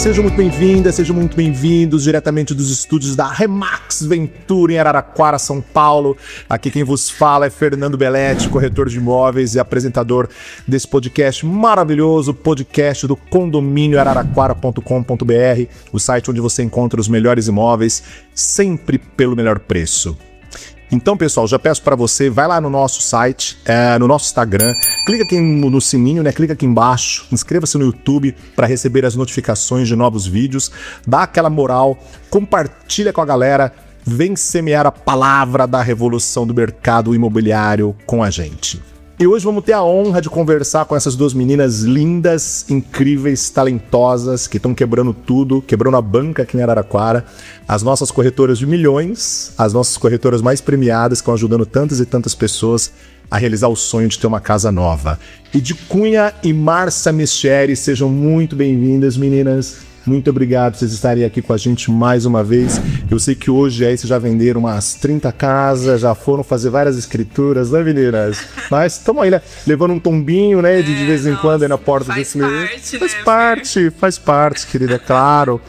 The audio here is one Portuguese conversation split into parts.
sejam muito bem-vindas, sejam muito bem-vindos diretamente dos estúdios da Remax Ventura em Araraquara, São Paulo. Aqui quem vos fala é Fernando Belletti, corretor de imóveis e apresentador desse podcast maravilhoso, podcast do condomínioararaquara.com.br, o site onde você encontra os melhores imóveis, sempre pelo melhor preço. Então, pessoal, já peço para você, vai lá no nosso site, no nosso Instagram, clica aqui no sininho, né? Clica aqui embaixo, inscreva-se no YouTube para receber as notificações de novos vídeos, dá aquela moral, compartilha com a galera, vem semear a palavra da revolução do mercado imobiliário com a gente. E hoje vamos ter a honra de conversar com essas duas meninas lindas, incríveis, talentosas, que estão quebrando tudo, quebrando a banca aqui em Araraquara. As nossas corretoras de milhões, as nossas corretoras mais premiadas, que estão ajudando tantas e tantas pessoas a realizar o sonho de ter uma casa nova. Edi Cunha e Márcia Mestieri, sejam muito bem-vindas, meninas. Muito obrigado por vocês estarem aqui com a gente mais uma vez. Eu sei que hoje aí vocês já venderam umas 30 casas, já foram fazer várias escrituras, né, meninas? Mas estamos aí, né? Levando um tombinho, né, de vez em quando aí na porta desse mês. Faz parte, querida. Claro.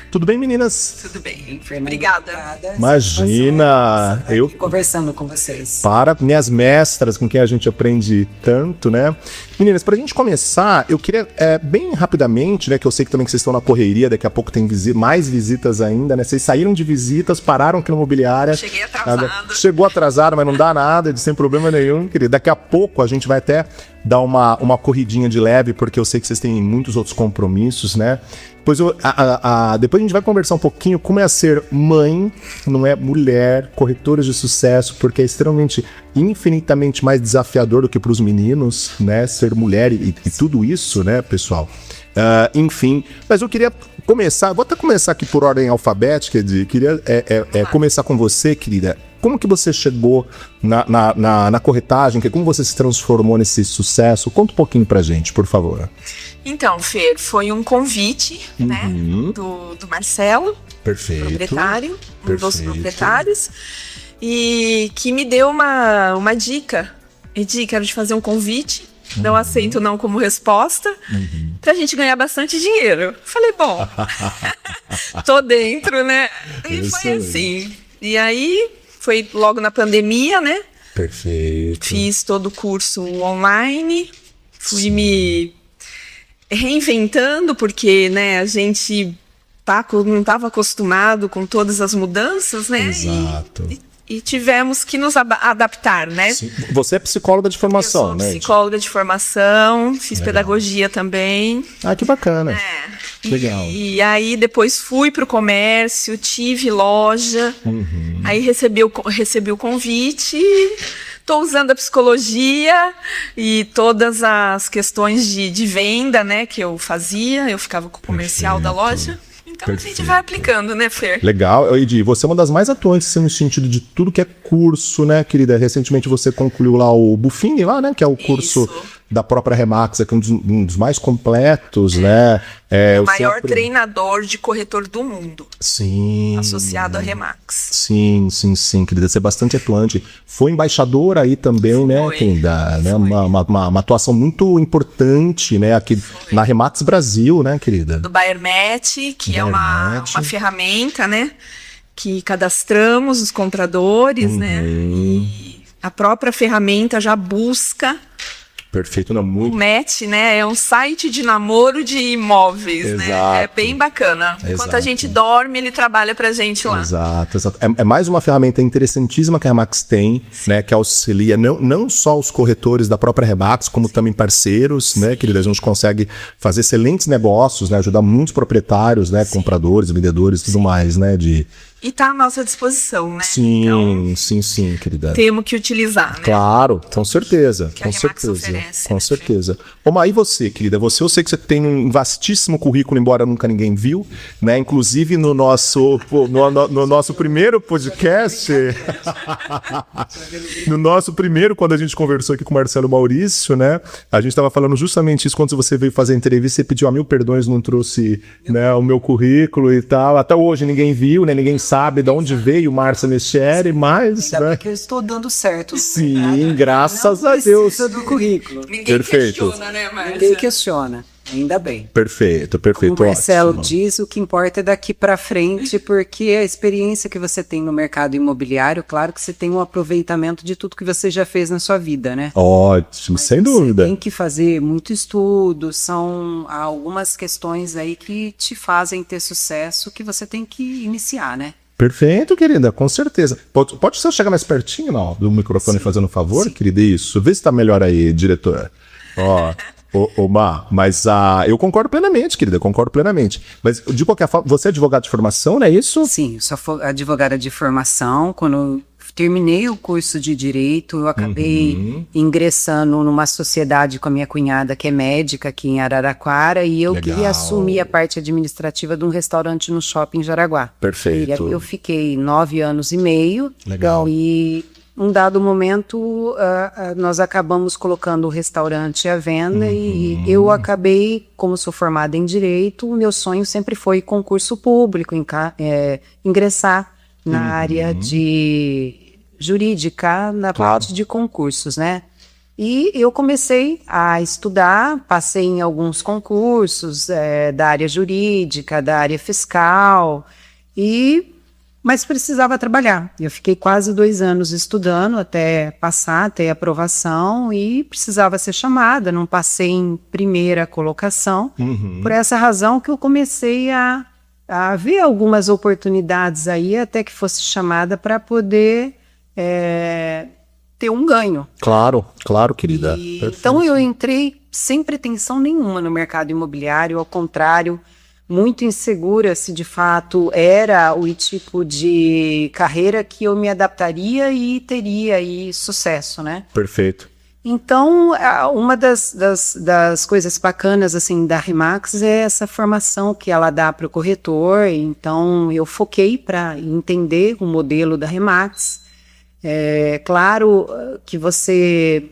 Tudo bem, meninas? Tudo bem, obrigada. Imagina! Eu conversando com vocês. Para minhas mestras, com quem a gente aprende tanto, né? Meninas, pra gente começar, eu queria, bem rapidamente, né, que eu sei que também que vocês estão na correria, daqui a pouco tem mais visitas ainda, né? Vocês saíram de visitas, pararam aqui na imobiliária. Cheguei atrasada. Chegou atrasada, mas não dá nada, sem problema nenhum, querido. Daqui a pouco a gente vai até dar uma corridinha de leve, porque eu sei que vocês têm muitos outros compromissos, né? Depois a gente vai conversar um pouquinho como é ser mãe, não é mulher, corretores de sucesso, porque é extremamente, infinitamente mais desafiador do que para os meninos, né? Ser mulher e tudo isso, né, pessoal? Enfim, mas eu queria começar, vou até começar aqui por ordem alfabética, Edi. Queria começar com você, querida. Como que você chegou na corretagem? Como você se transformou nesse sucesso? Conta um pouquinho pra gente, por favor. Então, Fer, foi um convite, né, do Marcelo, perfeito, proprietário, um dos proprietários, e que me deu uma dica. Edi, quero te fazer um convite, não aceito não como resposta, pra gente ganhar bastante dinheiro. Falei, bom, tô dentro, né? E foi assim. E aí, foi logo na pandemia, né? Perfeito. Fiz todo o curso online, fui me reinventando, porque, né, a gente não estava acostumado com todas as mudanças, né? Exato. E tivemos que nos adaptar, né? Sim. Você é psicóloga de formação, né? Eu sou psicóloga de formação, fiz pedagogia também. Ah, que bacana. Legal. E aí depois fui para o comércio, tive loja, aí recebi o convite, estou usando a psicologia e todas as questões de venda, né, que eu fazia, eu ficava com o comercial da loja. Então a gente vai aplicando, né, Fer? Legal. Edi, você é uma das mais atuantes no sentido de tudo que é curso, né, querida? Recentemente você concluiu lá o Buffini, lá, né, que é o curso da própria Remax, que é um dos mais completos, né? O maior treinador de corretor do mundo. Sim. Associado à Remax. Sim, querida. Você é bastante atuante. Foi embaixadora aí também, né, querida? Né? Uma atuação muito importante, né, aqui na Remax Brasil, né, querida? Do Bayermet, que é uma ferramenta, né, que cadastramos os compradores, né? E a própria ferramenta já busca. Perfeito, não muito. O Match, né, é um site de namoro de imóveis, né? É bem bacana. Enquanto a gente dorme, ele trabalha pra gente lá. Exato. É mais uma ferramenta interessantíssima que a Remax tem, né, que auxilia não só os corretores da própria Remax, como também parceiros, né, querida? A gente consegue fazer excelentes negócios, né, ajudar muitos proprietários, né, compradores, vendedores, tudo mais, né, E tá à nossa disposição, né? Sim, então, sim, querida. Temos que utilizar, né? Claro, com certeza. Que a Remax oferece, com certeza. Ô, e você, querida? Eu sei que você tem um vastíssimo currículo, embora nunca ninguém viu, né? Inclusive no nosso primeiro podcast, no nosso primeiro, quando a gente conversou aqui com o Marcelo Maurício, né? A gente estava falando justamente isso quando você veio fazer a entrevista, você pediu a 1000 perdões, não trouxe, né, o meu currículo e tal. Até hoje ninguém viu, né? Ninguém sabe de onde veio Márcia Mestieri, mas... Ainda bem que eu estou dando certo. Sim, graças a Deus. Do currículo. Ninguém questiona, né, Márcia? Ninguém questiona. Ainda bem. Perfeito, perfeito. Como o Marcelo ótimo. diz, o que importa é daqui para frente, porque a experiência que você tem no mercado imobiliário, claro que você tem um aproveitamento de tudo que você já fez na sua vida, né? Ótimo, sem Você dúvida. tem que fazer muito estudo, são algumas questões aí que te fazem ter sucesso que você tem que iniciar, né? Perfeito, querida, com certeza. Pode você chegar mais pertinho, não, do microfone, fazendo um favor, querida? Isso, vê se tá melhor aí, diretor. Ó, mas eu concordo plenamente, querida, concordo plenamente. Mas, de qualquer forma, você é advogado de formação, não é isso? Sim, eu sou advogada de formação. Quando eu terminei o curso de Direito, eu acabei ingressando numa sociedade com a minha cunhada, que é médica aqui em Araraquara, e eu Legal. queria assumir a parte administrativa de um restaurante no shopping Jaraguá. Perfeito. E eu fiquei 9 anos e meio. Legal. E um dado momento, nós acabamos colocando o restaurante à venda e eu acabei, como sou formada em Direito, o meu sonho sempre foi concurso público, ingressar na área de jurídica, na parte de concursos, né? E eu comecei a estudar, passei em alguns concursos da área jurídica, da área fiscal, mas precisava trabalhar. Eu fiquei quase 2 anos estudando até passar, até aprovação, e precisava ser chamada, não passei em primeira colocação. Por essa razão que eu comecei a ver algumas oportunidades aí, até que fosse chamada para poder ter um ganho. Claro, claro, querida. Então eu entrei sem pretensão nenhuma no mercado imobiliário, ao contrário, muito insegura se de fato era o tipo de carreira que eu me adaptaria e teria aí sucesso, né? Perfeito. Então, uma das coisas bacanas assim da Remax é essa formação que ela dá para o corretor. Então, eu foquei para entender o modelo da Remax. É claro que você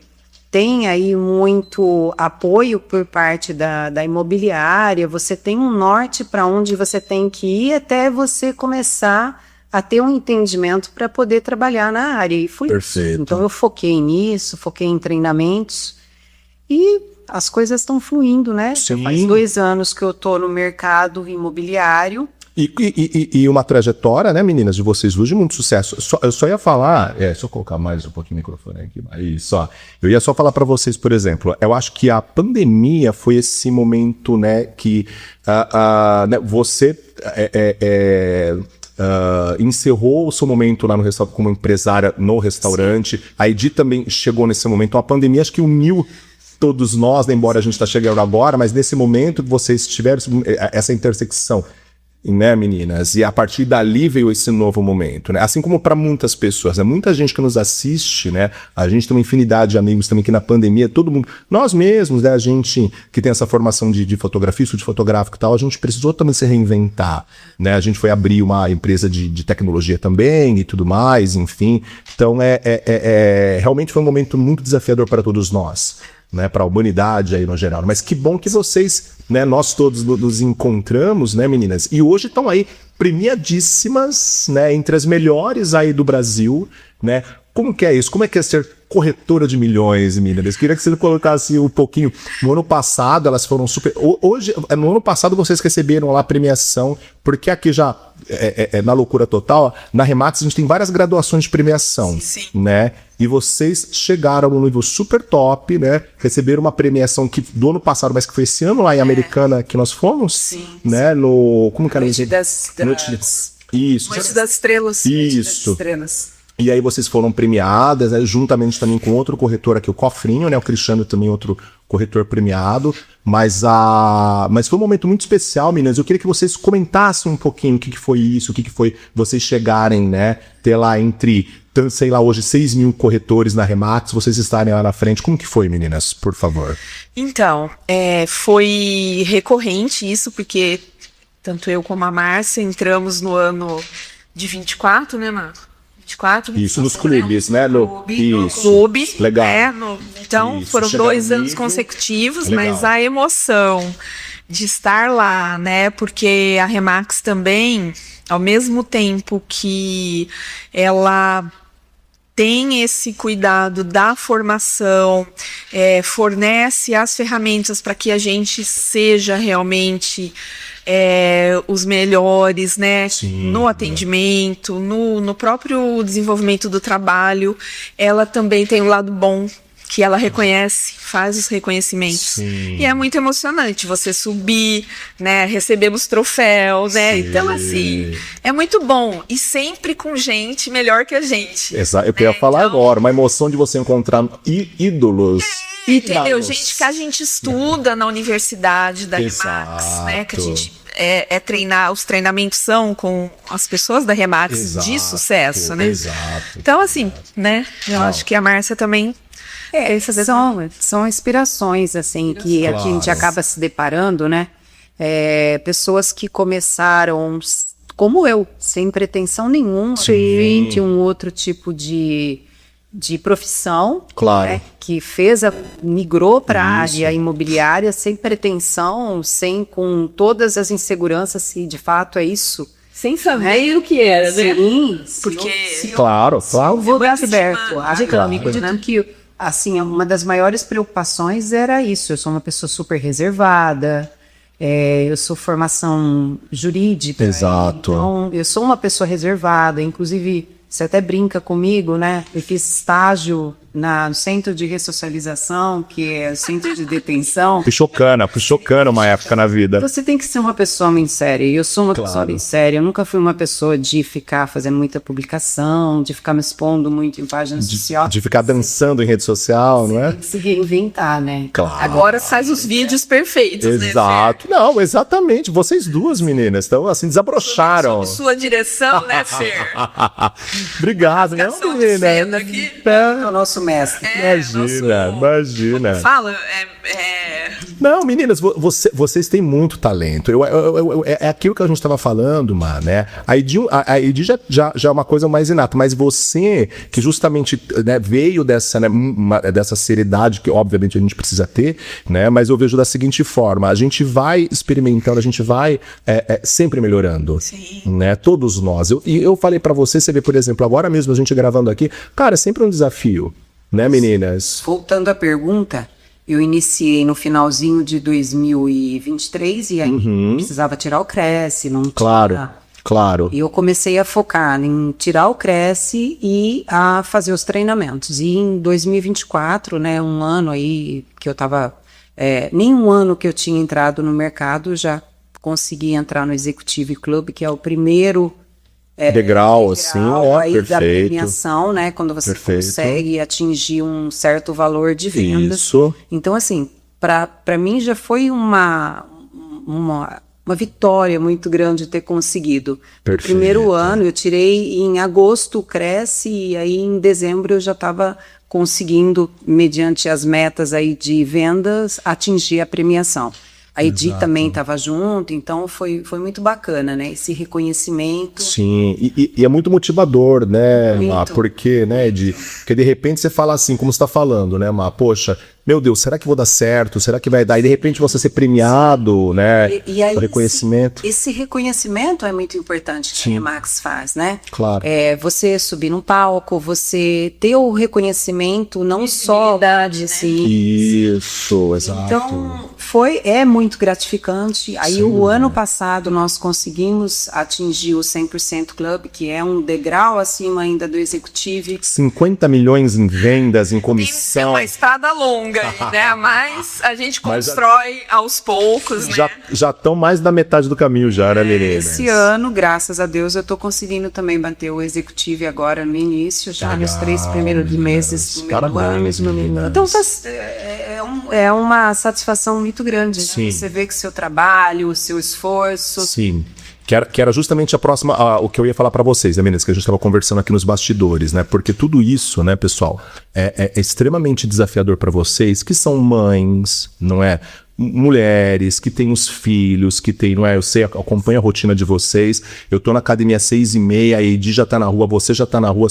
tem aí muito apoio por parte da imobiliária, você tem um norte para onde você tem que ir até você começar a ter um entendimento para poder trabalhar na área. E foi Perfeito. isso. Então eu foquei nisso, foquei em treinamentos e as coisas estão fluindo, né? Sim. Faz 2 anos que eu estou no mercado imobiliário. E uma trajetória, né, meninas, de vocês duas de muito sucesso. Eu só ia falar, deixa eu colocar mais um pouquinho o microfone aqui. Isso, ó. Eu ia só falar para vocês, por exemplo, eu acho que a pandemia foi esse momento, né, que né, você encerrou o seu momento lá no restaurante como empresária no restaurante. Sim. A Edi também chegou nesse momento. A pandemia acho que uniu todos nós, né, embora a gente está chegando agora, mas nesse momento que vocês tiveram essa intersecção, né, meninas? E a partir dali veio esse novo momento, né? Assim como para muitas pessoas, né? Muita gente que nos assiste, né? A gente tem uma infinidade de amigos também que na pandemia, todo mundo, nós mesmos, né? A gente que tem essa formação de fotografia, estudo fotográfico e tal, a gente precisou também se reinventar, né? A gente foi abrir uma empresa de tecnologia também e tudo mais, enfim. Então, realmente foi um momento muito desafiador para todos nós, né, para a humanidade aí no geral. Mas que bom que vocês, né, nós todos nos encontramos, né, meninas? E hoje estão aí premiadíssimas, né, entre as melhores aí do Brasil, né? Como que é isso? Como é que é ser corretora de milhões, meninas? Queria que você colocasse um pouquinho. No ano passado, elas foram super... Hoje, no ano passado, vocês receberam lá a premiação, porque aqui já, na loucura total, na Remax a gente tem várias graduações de premiação, sim. né? E vocês chegaram no nível super top, né? Receberam uma premiação que do ano passado, mas que foi esse ano lá em Americana que nós fomos, sim, né? No... Como que era isso? Isso. Noite das Estrelas. Isso. Noite das Estrelas. E aí vocês foram premiadas, né, juntamente também com outro corretor aqui, o Cofrinho, né? O Cristiano também outro corretor premiado. Mas foi um momento muito especial, meninas. Eu queria que vocês comentassem um pouquinho o que foi isso, o que foi vocês chegarem, né? Ter lá entre, sei lá, hoje 6 mil corretores na Remax, vocês estarem lá na frente. Como que foi, meninas? Por favor. Então, foi recorrente isso, porque tanto eu como a Márcia entramos no ano de 24, né, Marco? 24, isso, nos clubes, né? No clube. Legal. Então, isso, foram 2 anos consecutivos, legal. Mas a emoção de estar lá, né? Porque a Remax também, ao mesmo tempo que ela tem esse cuidado da formação, fornece as ferramentas para que a gente seja realmente os melhores, né? Sim, no atendimento, no próprio desenvolvimento do trabalho. Ela também tem um lado bom, que ela reconhece, faz os reconhecimentos. Sim. E é muito emocionante você subir, né? Recebemos troféus, né? Sim. Então, assim, é muito bom. E sempre com gente melhor que a gente. Exato, eu queria falar agora, uma emoção de você encontrar ídolos. Entendeu? Gente que a gente estuda na universidade da Remax, né? Que a gente treinar, os treinamentos são com as pessoas da Remax de sucesso, né? Exato. Então, assim, né? Eu acho que a Márcia também são inspirações, assim, que a gente acaba se deparando, né? Pessoas que começaram, como eu, sem pretensão nenhuma, de um outro tipo de profissão, Claro. né? Que migrou para a área imobiliária sem pretensão, com todas as inseguranças, se de fato é isso. sem saber o que era, né? Sim, Porque Claro. eu vou Vai aberto. acima. Eu acredito que, assim, uma das maiores preocupações era isso. Eu sou uma pessoa super reservada, eu sou formação jurídica. Exato. Então, eu sou uma pessoa reservada. Inclusive, você até brinca comigo, né? Eu fiz estágio no centro de ressocialização, que é o centro de detenção. Fui chocando uma época na vida. Você tem que ser uma pessoa muito séria. E eu sou uma pessoa bem séria. Eu nunca fui uma pessoa de ficar fazendo muita publicação, de ficar me expondo muito em páginas sociais. De ficar dançando em rede social, não é? Tem que se reinventar, né? Claro. agora faz os vídeos perfeitos, Exato. Não, exatamente. Vocês duas meninas estão assim, desabrocharam. né, Fer? Sua direção, né, Fer? Obrigado, né, Ação de cena menina? aqui. É o nosso mestre. Imagina. Fala, Não, meninas, vocês têm muito talento. É aquilo que a gente estava falando, mano, né? A Edi já é uma coisa mais inata, mas você, que justamente, né, veio dessa seriedade que, obviamente, a gente precisa ter, né? Mas eu vejo da seguinte forma: a gente vai experimentando, a gente vai sempre melhorando. Sim. Né? Todos nós. Eu falei pra você vê, por exemplo, agora mesmo a gente gravando aqui, cara, é sempre um desafio, né, meninas? Voltando à pergunta, eu iniciei no finalzinho de 2023 e aí precisava tirar o Cresce, não tinha. Claro. E eu comecei a focar em tirar o Cresce e a fazer os treinamentos. E em 2024, né, um ano aí que eu tava... nem um ano que eu tinha entrado no mercado, já consegui entrar no Executive Club, que é o primeiro... degrau, assim, aí perfeito. da premiação, né? Quando você consegue atingir um certo valor de vendas. Isso. Então, assim, para mim já foi uma vitória muito grande ter conseguido. No primeiro ano, eu tirei em agosto o Cresce e aí em dezembro eu já estava conseguindo, mediante as metas aí de vendas, atingir a premiação. A Edi também estava junto, então foi muito bacana, né? Esse reconhecimento. Sim, e é muito motivador, né, Muito. Má? Porque, né, porque de repente você fala assim, como você está falando, né, Má? Poxa, meu Deus, será que vou dar certo? Será que vai dar? E de repente você ser premiado, né? E aí, o reconhecimento. Esse reconhecimento é muito importante que a Remax faz, né? Claro. Você subir num palco, você ter o reconhecimento, não só assim. Isso, exato. Então, é muito gratificante. Aí, ano passado, nós conseguimos atingir o 100% Club, que é um degrau acima ainda do Executive. 50 milhões em vendas, em tem comissão. uma estrada longa aí, né? Mas a gente constrói aos poucos, né? Já estão mais da metade do caminho já, né, meninas? Esse ano, graças a Deus, eu estou conseguindo também bater o Executive agora no início, já nos 3 primeiros meses. Parabéns, meninas. Então, é uma satisfação muito grande. Sim. Né? Você vê que seu trabalho, o seu esforço... Sim. Que era justamente a próxima, o que eu ia falar pra vocês, né, meninas, que a gente estava conversando aqui nos bastidores, né? Porque tudo isso, né, pessoal, é extremamente desafiador pra vocês, que são mães, não é? mulheres, que têm os filhos, que tem, não é? Eu sei, acompanho a rotina de vocês. Eu tô na academia às 6h30, a Edi já tá na rua, você já tá na rua,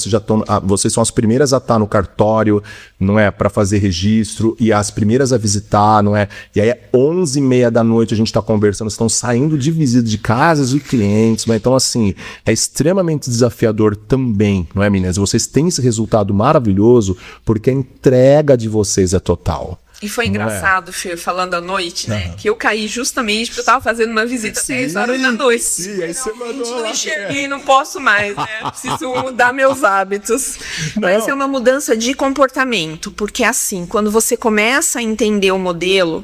vocês são as primeiras a estar no cartório, não é? Para fazer registro, e as primeiras a visitar, não é? E aí, 11h30 da noite, a gente tá conversando, estão saindo de visita de casas e clientes, não é? Então, assim, é extremamente desafiador também, não é, meninas? Vocês têm esse resultado maravilhoso porque a entrega de vocês é total. E foi engraçado, Fê, falando à noite, né? Que eu caí justamente porque eu tava fazendo uma visita até 10 horas da noite. Sim, aí você mandou lá. Não enxerguei, não posso mais, né? Preciso mudar meus hábitos. Mas é uma mudança de comportamento, porque assim, quando você começa a entender o modelo,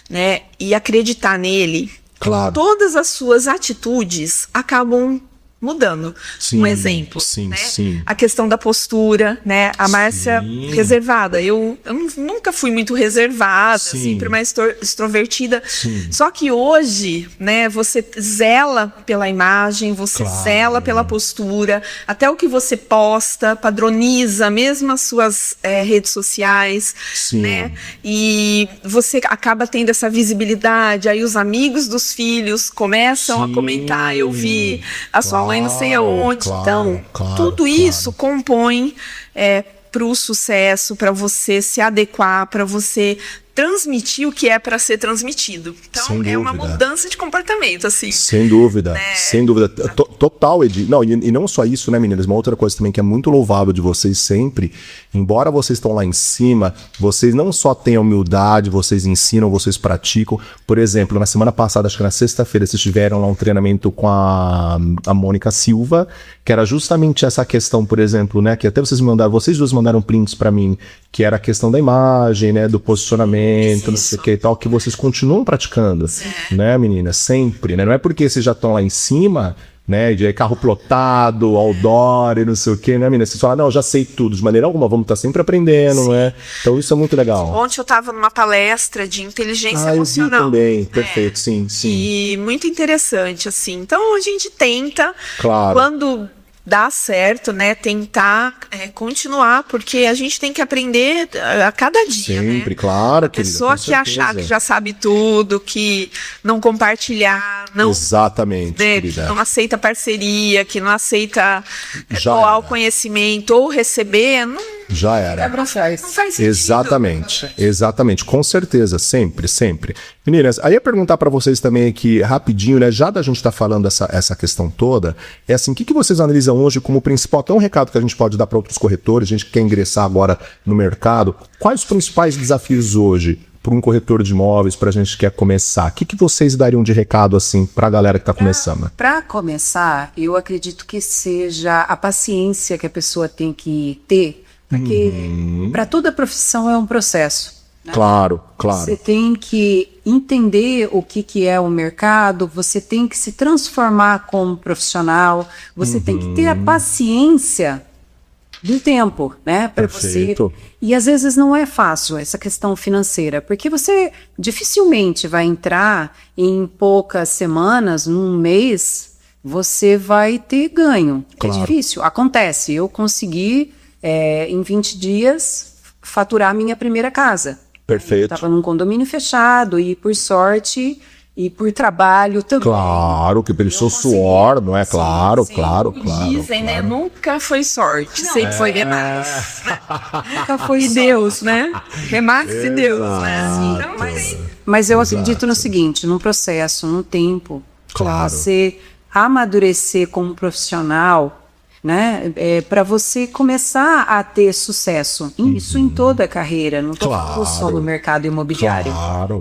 né, e acreditar nele, claro, todas as suas atitudes acabam mudando. Sim, um exemplo, sim, né? sim. A questão da postura, né? A Márcia reservada. Eu nunca fui muito reservada, sempre mais extrovertida. Sim. Só que hoje, né? Você zela pela imagem, você zela pela postura, até o que você posta, padroniza mesmo as suas redes sociais, né? E você acaba tendo essa visibilidade. Aí os amigos dos filhos começam a comentar. Eu vi a sua mãe não sei aonde. Então, tudo isso compõe para o sucesso, para você se adequar, para você transmitir o que é para ser transmitido. Então, é uma mudança de comportamento, assim. Sem dúvida, sem dúvida. Total, Edi. Não, e não só isso, né, meninas? Uma outra coisa também que é muito louvável de vocês sempre, embora vocês estão lá em cima, vocês não só têm a humildade, vocês ensinam, vocês praticam. Por exemplo, na semana passada, acho que na sexta-feira, vocês tiveram lá um treinamento com a Mônica Silva, que era justamente essa questão, por exemplo, né, que até vocês duas mandaram prints para mim, que era a questão da imagem, né, do posicionamento, não sei o que e tal, que vocês continuam praticando, né, meninas? Sempre, né? Não é porque vocês já estão lá em cima, né, de carro plotado, outdoor e não sei o que, né, meninas? Vocês falam, não, eu já sei tudo, de maneira alguma, vamos estar sempre aprendendo, não é? Então isso é muito legal. Ontem eu estava numa palestra de inteligência emocional. Eu vi também, perfeito, sim. E muito interessante, assim. Então a gente tenta, quando dá certo, né, tentar continuar, porque a gente tem que aprender a cada dia, sempre, né? claro, a pessoa que achar que já sabe tudo, que não compartilhar, não, exatamente, né, que não aceita parceria, que não aceita doar o conhecimento ou receber, já era. Não faz sentido. Exatamente, com certeza, sempre. Meninas, aí eu ia perguntar pra vocês também aqui, rapidinho, né, já da gente tá falando essa questão toda, é assim, o que vocês analisam hoje como principal, até um recado que a gente pode dar para outros corretores, gente que quer ingressar agora no mercado, quais os principais desafios hoje para um corretor de imóveis, para a gente que quer começar? O que vocês dariam de recado, assim, pra galera que tá começando? Para começar, eu acredito que seja a paciência que a pessoa tem que ter, porque para toda profissão é um processo. Né? Claro. Você tem que entender o que é o mercado, você tem que se transformar como profissional, você tem que ter a paciência do tempo, né, para você. E às vezes não é fácil essa questão financeira, porque você dificilmente vai entrar em poucas semanas, num mês, você vai ter ganho. É difícil, acontece. Eu consegui, em 20 dias, faturar minha primeira casa. Perfeito. Estava num condomínio fechado e, por sorte, e por trabalho também. Claro, que pelo seu suor, não é? Claro. Dizem, né? Nunca foi sorte, sempre foi Remax. Nunca foi Deus, né? Remax e Deus, né? Então, mas eu acredito no seguinte, num processo, num tempo, claro, você amadurecer como profissional, né, para você começar a ter sucesso. Isso em toda a carreira, não estou falando só no mercado imobiliário.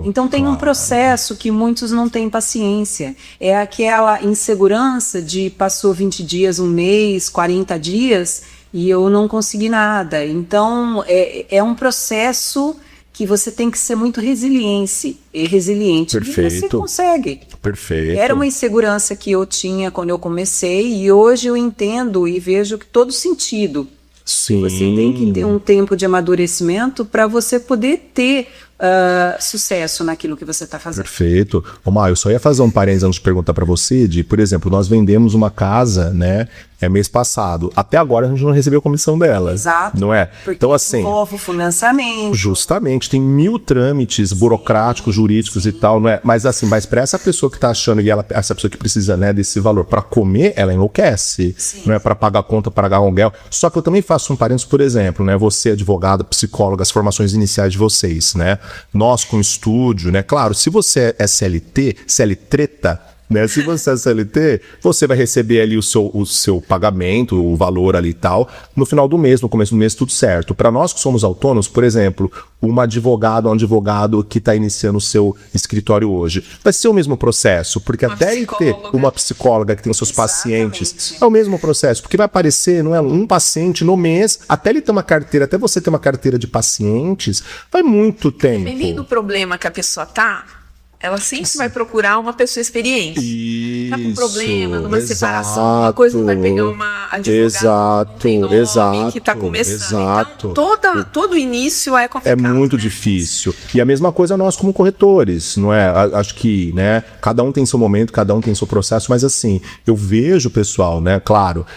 Então tem um processo que muitos não têm paciência. É aquela insegurança de passou 20 dias, um mês, 40 dias e eu não consegui nada. Então é um processo que você tem que ser muito resiliente. Perfeito. E você consegue. Perfeito. Era uma insegurança que eu tinha quando eu comecei e hoje eu entendo e vejo que todo sentido. Sim. Você tem que ter um tempo de amadurecimento para você poder ter sucesso naquilo que você está fazendo. Perfeito. Ô, Maio, eu só ia fazer um parênteses antes de perguntar para você, por exemplo, nós vendemos uma casa, né, mês passado. Até agora a gente não recebeu a comissão dela. Exato. Não é? Porque então, assim, envolve financiamento. Justamente, tem 1000 trâmites burocráticos, jurídicos e tal, não é? Mas assim, para essa pessoa que tá achando, essa pessoa que precisa, né, desse valor para comer, ela enlouquece, não é? Para pagar a conta, pagar aluguel. Só que eu também faço um parênteses, por exemplo, né? Você, advogada, psicóloga, as formações iniciais de vocês, né? Nós com estúdio, né? Claro, se você é CLT, né? Se você é CLT, você vai receber ali o seu pagamento, o valor ali e tal, no final do mês, no começo do mês, tudo certo. Para nós que somos autônomos, por exemplo, uma advogada ou um advogado que está iniciando o seu escritório hoje, vai ser o mesmo processo, porque até ele ter uma psicóloga que tem os seus pacientes, é o mesmo processo, porque vai aparecer, não é, um paciente no mês, até ele ter uma carteira, até você ter uma carteira de pacientes, vai muito tempo. Dependendo do problema que a pessoa tá, ela sempre vai procurar uma pessoa experiente. Isso, tá com problema, numa separação, uma coisa não vai pegar uma advogada que tá começando. Então, todo início é complicado. É muito difícil. E a mesma coisa nós como corretores, não é? Acho que, né, cada um tem seu momento, cada um tem seu processo, mas assim, eu vejo, pessoal, né, claro,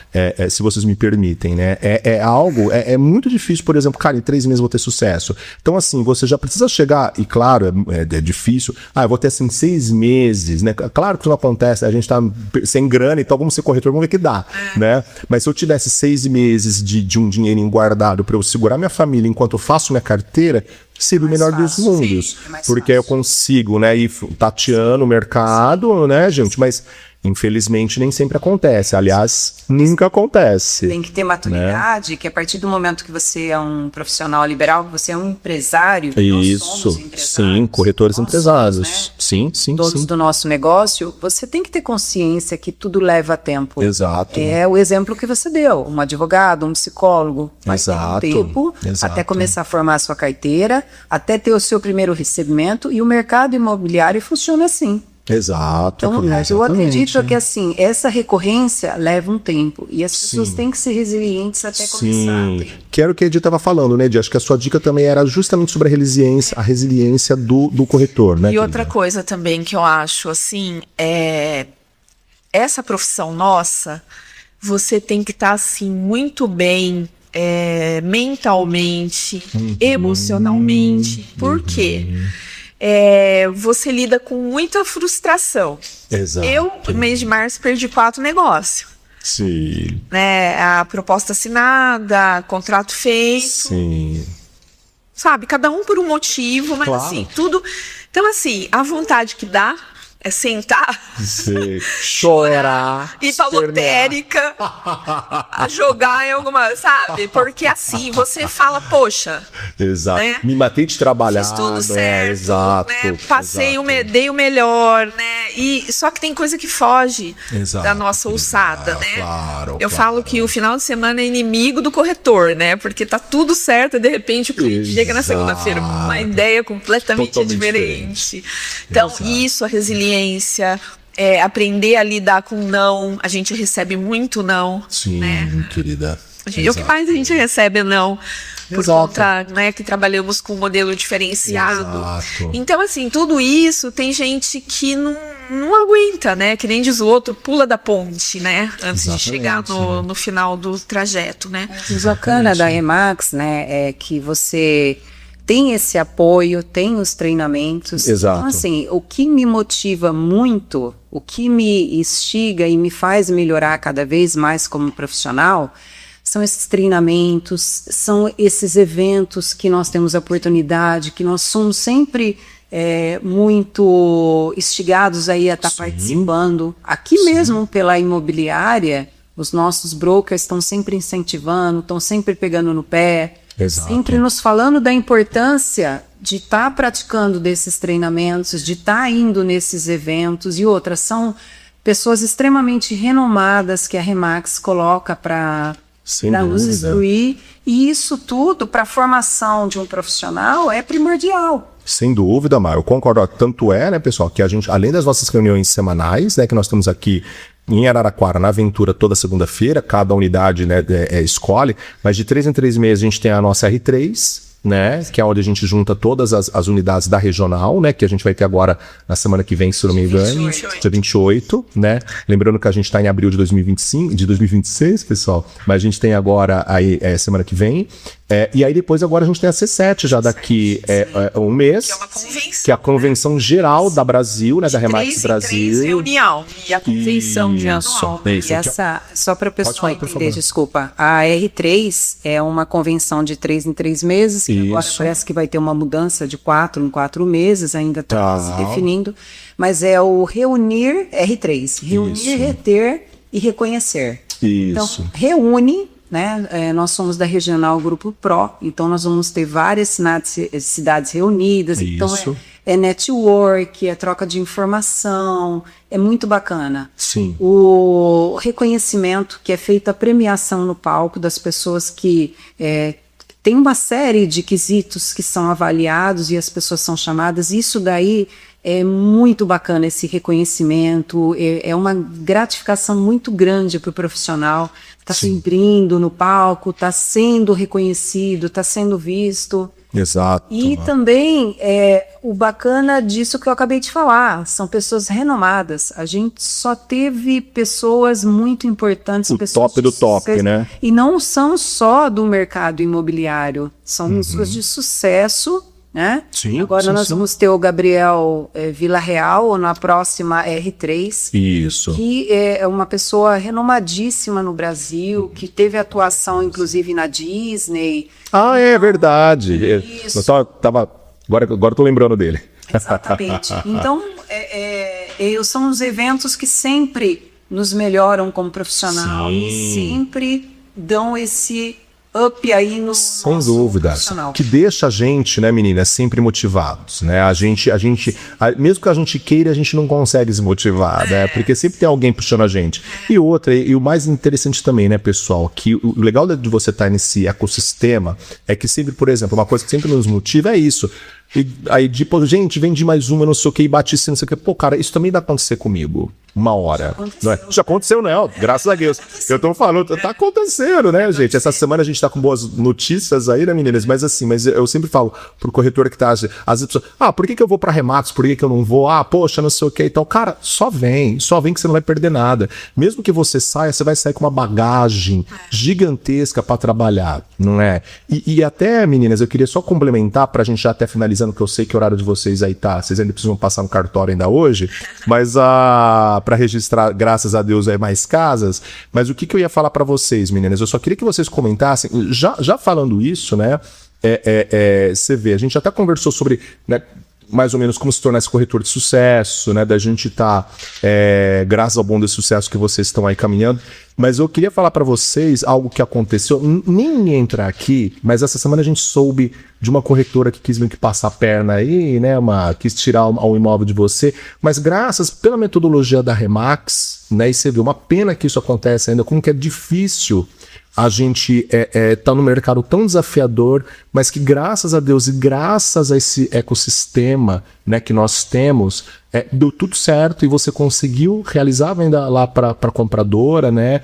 se vocês me permitem, né, é muito difícil, por exemplo, cara, em 3 meses eu vou ter sucesso. Então, assim, você já precisa chegar, e claro, é difícil, eu vou ter assim 6 meses, né? Claro que isso não acontece, a gente tá sem grana, então vamos ser corretor, vamos ver o que dá, né? Mas se eu tivesse 6 meses de um dinheirinho guardado para eu segurar minha família enquanto eu faço minha carteira, seria o melhor dos mundos. Porque eu consigo, né, ir tateando o mercado, né, gente? Mas infelizmente nem sempre acontece. Aliás, nunca acontece. Tem que ter maturidade, né? Que a partir do momento que você é um profissional liberal, você é um empresário. Isso, sim, corretores empresários. Né? Sim. Todos do nosso negócio, você tem que ter consciência que tudo leva tempo. Exato. É o exemplo que você deu, um advogado, um psicólogo. Vai ter um tempo até começar a formar a sua carteira, até ter o seu primeiro recebimento, e o mercado imobiliário funciona assim. Exato. Então, eu acredito que assim, essa recorrência leva um tempo e as pessoas têm que ser resilientes até começar. Que era o que a Edi estava falando, né, Edi? Acho que a sua dica também era justamente sobre a resiliência do corretor, né? E outra coisa também que eu acho, assim, essa profissão nossa, você tem que estar, assim, muito bem mentalmente, emocionalmente. Por quê? Você lida com muita frustração. Exato. Eu, no mês de março, perdi 4 negócios. Sim. Né? A proposta assinada, contrato feito. Sim. Sabe, cada um por um motivo, mas assim, tudo. Então, assim, a vontade que dá é sentar, chorar, ir pra lotérica, jogar em alguma, sabe? Porque assim, você fala, poxa. Exato. Né? Me matei de trabalhar. Fiz tudo certo. Exato. Né? Passei, dei o melhor, né? Só que tem coisa que foge da nossa alçada, né? Eu falo que o final de semana é inimigo do corretor, né? Porque tá tudo certo e de repente o cliente chega na segunda-feira com uma ideia completamente diferente. Então, isso, a resiliência, aprender a lidar com não. A gente recebe muito não. Sim, né? querida. O que mais a gente recebe é não. Por conta, né, que trabalhamos com um modelo diferenciado. Exato. Então, assim, tudo isso tem gente que não aguenta, né? Que nem diz o outro, pula da ponte, né? Antes de chegar no final do trajeto, né? O bacana da Remax, né, é que você tem esse apoio, tem os treinamentos. Exato. Então, assim, o que me motiva muito, o que me instiga e me faz melhorar cada vez mais como profissional, são esses treinamentos, são esses eventos que nós temos a oportunidade, que nós somos sempre muito instigados aí a estar participando. Aqui mesmo pela imobiliária, os nossos brokers estão sempre incentivando, estão sempre pegando no pé, sempre nos falando da importância de estar praticando desses treinamentos, de estar indo nesses eventos. E outras, são pessoas extremamente renomadas que a Remax coloca para nos instruir, e isso tudo para a formação de um profissional é primordial. Sem dúvida, Maio, eu concordo. Tanto é, né, pessoal, que a gente, além das nossas reuniões semanais, né, que nós temos aqui em Araraquara, na Aventura, toda segunda-feira, cada unidade, né, escolhe, mas de 3 em 3 meses a gente tem a nossa R3, né? Que é onde a gente junta todas as unidades da regional, né? Que a gente vai ter agora na semana que vem, se eu não me engano, dia 28, né? Lembrando que a gente está em abril de 2025, de 2026, pessoal, mas a gente tem agora aí semana que vem. E aí depois agora a gente tem a C7 já daqui um mês, Que é uma convenção. que é a convenção geral da Brasil, né? Da Remax Brasil. Reunião. E a convenção de Isso. Isso. E essa, só para o pessoal falar, por entender, favor. desculpa, a R3 é uma convenção de 3 em 3 meses, que agora Isso. parece que vai ter uma mudança de 4 em 4 meses, ainda está se Tá. definindo, mas é o reunir R3, reunir, Isso. reter e reconhecer. Então, Isso. reúne, né? Nós somos da Regional Grupo Pro, então nós vamos ter várias cidades reunidas, então Isso. é network, é troca de informação, é muito bacana. Sim. O reconhecimento, que é feita a premiação no palco das pessoas que tem uma série de quesitos que são avaliados e as pessoas são chamadas, isso daí é muito bacana, esse reconhecimento, é uma gratificação muito grande para o profissional, está se imprimindo no palco, está sendo reconhecido, está sendo visto. Exato. E também o bacana disso que eu acabei de falar, são pessoas renomadas. A gente só teve pessoas muito importantes. O pessoas top do de top, sucesso. né? E não são só do mercado imobiliário, são pessoas de sucesso, né? Sim, Agora sim, nós sim. vamos ter o Gabriel Villarreal na próxima R3. Isso. Que é uma pessoa renomadíssima no Brasil, que teve atuação inclusive na Disney. Ah, é verdade. Isso. Eu tava, agora eu tô lembrando dele. Exatamente. Então, são os eventos que sempre nos melhoram como profissional Sim. e sempre dão esse up aí no Sem nosso dúvida. profissional. Que deixa a gente, né, meninas, sempre motivados, né? Mesmo que a gente queira, a gente não consegue se motivar, né? Porque sempre tem alguém puxando a gente. E outra, e o mais interessante também, né, pessoal, que o legal de você estar nesse ecossistema é que sempre, por exemplo, uma coisa que sempre nos motiva é isso. E aí, tipo, gente, vendi mais uma, não sei o que, e bati assim, não sei o que. Pô, cara, isso também dá pra acontecer comigo. Uma hora. Não é? Já aconteceu, não. Graças a Deus. Eu tô falando, tá acontecendo, né, gente? Essa semana a gente tá com boas notícias aí, né, meninas? Mas assim, eu sempre falo pro corretor que tá, às vezes, pessoas, por que eu vou pra Remax? Por que eu não vou? Poxa, não sei o que e tal. Cara, só vem que você não vai perder nada. Mesmo que você saia, você vai sair com uma bagagem gigantesca pra trabalhar, não é? E até, meninas, eu queria só complementar pra gente já até finalizando, que eu sei que o horário de vocês aí tá, vocês ainda precisam passar no cartório ainda hoje, mas para registrar, graças a Deus, mais casas. Mas o que eu ia falar para vocês, meninas? Eu só queria que vocês comentassem, já falando isso, né? Você vê, a gente até conversou sobre, né, mais ou menos como se tornar esse corretor de sucesso, né? Da gente graças ao bom desse sucesso que vocês estão aí caminhando. Mas eu queria falar para vocês algo que aconteceu, nem entrar aqui, mas essa semana a gente soube de uma corretora que quis meio que passar a perna aí, né, quis tirar o imóvel de você, mas graças pela metodologia da Remax, né, e você viu, uma pena que isso acontece ainda, como que é difícil a gente tá no mercado tão desafiador, mas que graças a Deus e graças a esse ecossistema, né, que nós temos, deu tudo certo e você conseguiu realizar a venda lá para a compradora, né?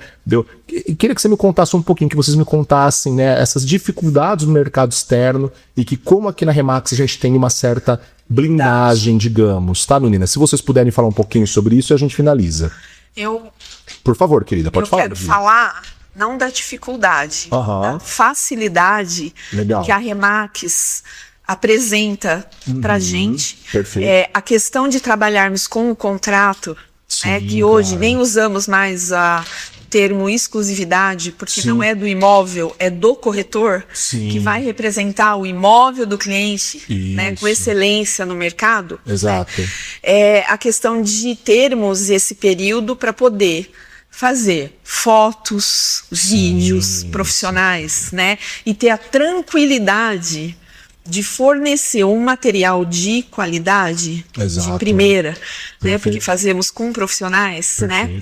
Queria que você me contasse um pouquinho, que vocês me contassem, né, essas dificuldades no mercado externo e que como aqui na Remax a gente tem uma certa blindagem, digamos, tá, menina? Se vocês puderem falar um pouquinho sobre isso, a gente finaliza. Por favor, querida, pode falar. Eu quero falar não da dificuldade, da facilidade que a Remax apresenta pra gente. Perfeito. A questão de trabalharmos com o contrato, né, que hoje nem usamos mais a termo exclusividade, porque não é do imóvel, é do corretor, que vai representar o imóvel do cliente, né, com excelência no mercado. Exato. A questão de termos esse período para poder fazer fotos, vídeos profissionais, né? E ter a tranquilidade de fornecer um material de qualidade, de primeira, né? Porque fazemos com profissionais, né?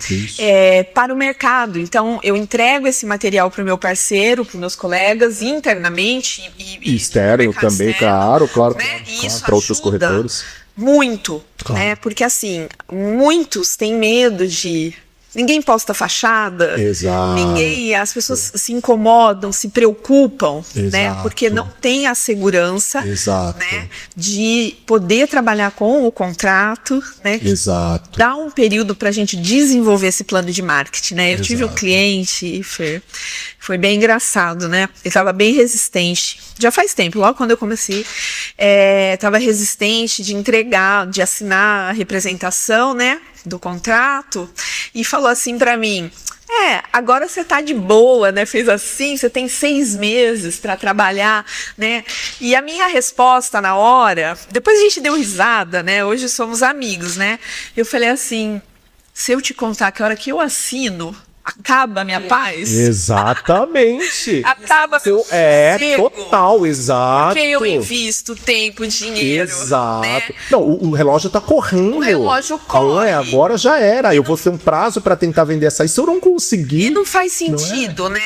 Para o mercado. Então, eu entrego esse material para o meu parceiro, para os meus colegas, internamente e externo também, externo, claro, né? E isso para outros corretores. Muito, né? Porque assim, muitos têm medo de Ninguém posta fachada. Exato. As pessoas se incomodam, se preocupam, né? Exato. Porque não tem a segurança, Exato. né? De poder trabalhar com o contrato, né? Exato. Dá um período para a gente desenvolver esse plano de marketing, né? Eu tive um Exato. cliente, Fer, foi bem engraçado, né? Ele estava bem resistente. Já faz tempo, logo quando eu comecei, estava resistente de entregar, de assinar a representação, né? Do contrato, e falou assim para mim: agora você tá de boa, né? Fez assim, você tem 6 meses para trabalhar, né? E a minha resposta na hora, depois a gente deu risada, né? Hoje somos amigos, né? Eu falei assim: se eu te contar que a hora que eu assino, acaba a minha paz. Exatamente. Acaba meu sossego. Total, exato. Porque eu invisto tempo, dinheiro. Exato. Né? Não, o relógio tá correndo. O relógio corre. Agora já era. Eu vou ter um prazo para tentar vender essa. Se eu não conseguir. E não faz sentido, né?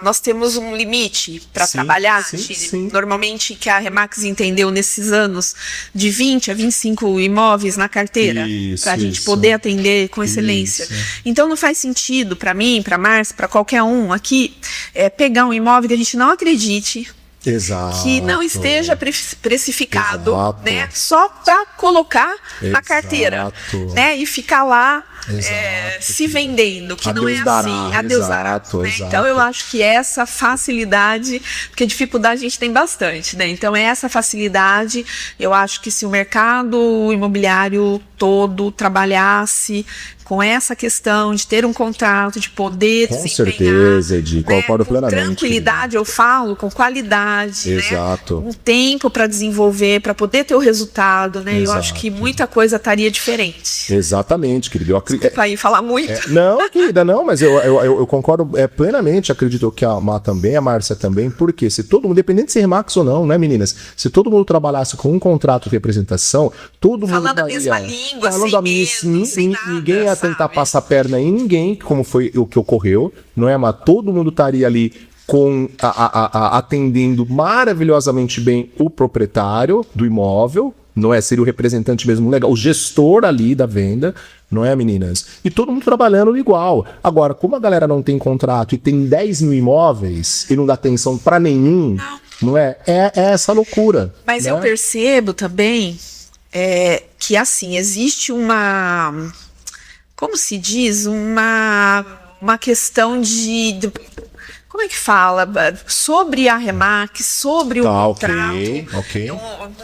Nós temos um limite para trabalhar. Sim. Normalmente, que a Remax entendeu nesses anos, de 20 a 25 imóveis na carteira, para a gente poder atender com excelência. Então, não faz sentido para mim, para Márcia, para qualquer um aqui, pegar um imóvel que a gente não acredite, Exato. que não esteja precificado, Exato. né? Só para colocar na carteira, né? E ficar lá se vendendo, que não é assim. A Deus dará. Né? Então eu acho que essa facilidade, porque dificuldade a gente tem bastante, né? Então essa facilidade, eu acho que se o mercado imobiliário todo trabalhasse com essa questão de ter um contrato, de poder com certeza, Edi, concordo plenamente. Com tranquilidade, eu falo, com qualidade, exato. Né? Um tempo para desenvolver, para poder ter o resultado, né? Exato. Eu acho que muita coisa estaria diferente. Exatamente, querido. Desculpa aí falar muito. Não, querida, não, mas eu concordo plenamente, acredito que a Má também, a Márcia também, porque se todo mundo, independente de ser Remax ou não, né, meninas? Se todo mundo trabalhasse com um contrato de representação, todo mundo falando a mesma língua, sem medo, sem nada, ninguém ia tentar sabe? passar a perna em ninguém, como foi o que ocorreu, não é, mas todo mundo estaria ali atendendo maravilhosamente bem o proprietário do imóvel, não é? Seria o representante mesmo legal, o gestor ali da venda, não é, meninas? E todo mundo trabalhando igual. Agora, como a galera não tem contrato e tem 10 mil imóveis e não dá atenção para nenhum, não é? É essa loucura. Mas né? eu percebo também que, assim, existe uma... Como se diz? Uma questão de como é que fala? Sobre a Remax, sobre o contrato. Ok.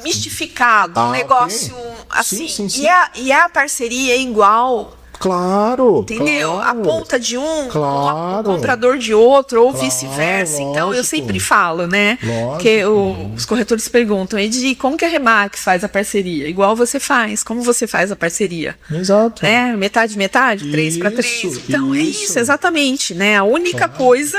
Mistificado, um negócio assim. Sim. E a parceria é igual. Claro. Entendeu? Claro. A ponta de um, claro. o comprador de outro, ou vice-versa. Então, eu sempre falo, né? Porque os corretores perguntam, Edi, como que a Remax faz a parceria? Igual você faz. Como você faz a parceria? Exato. Metade, 3 para 3. Então, é isso, exatamente, né? A única coisa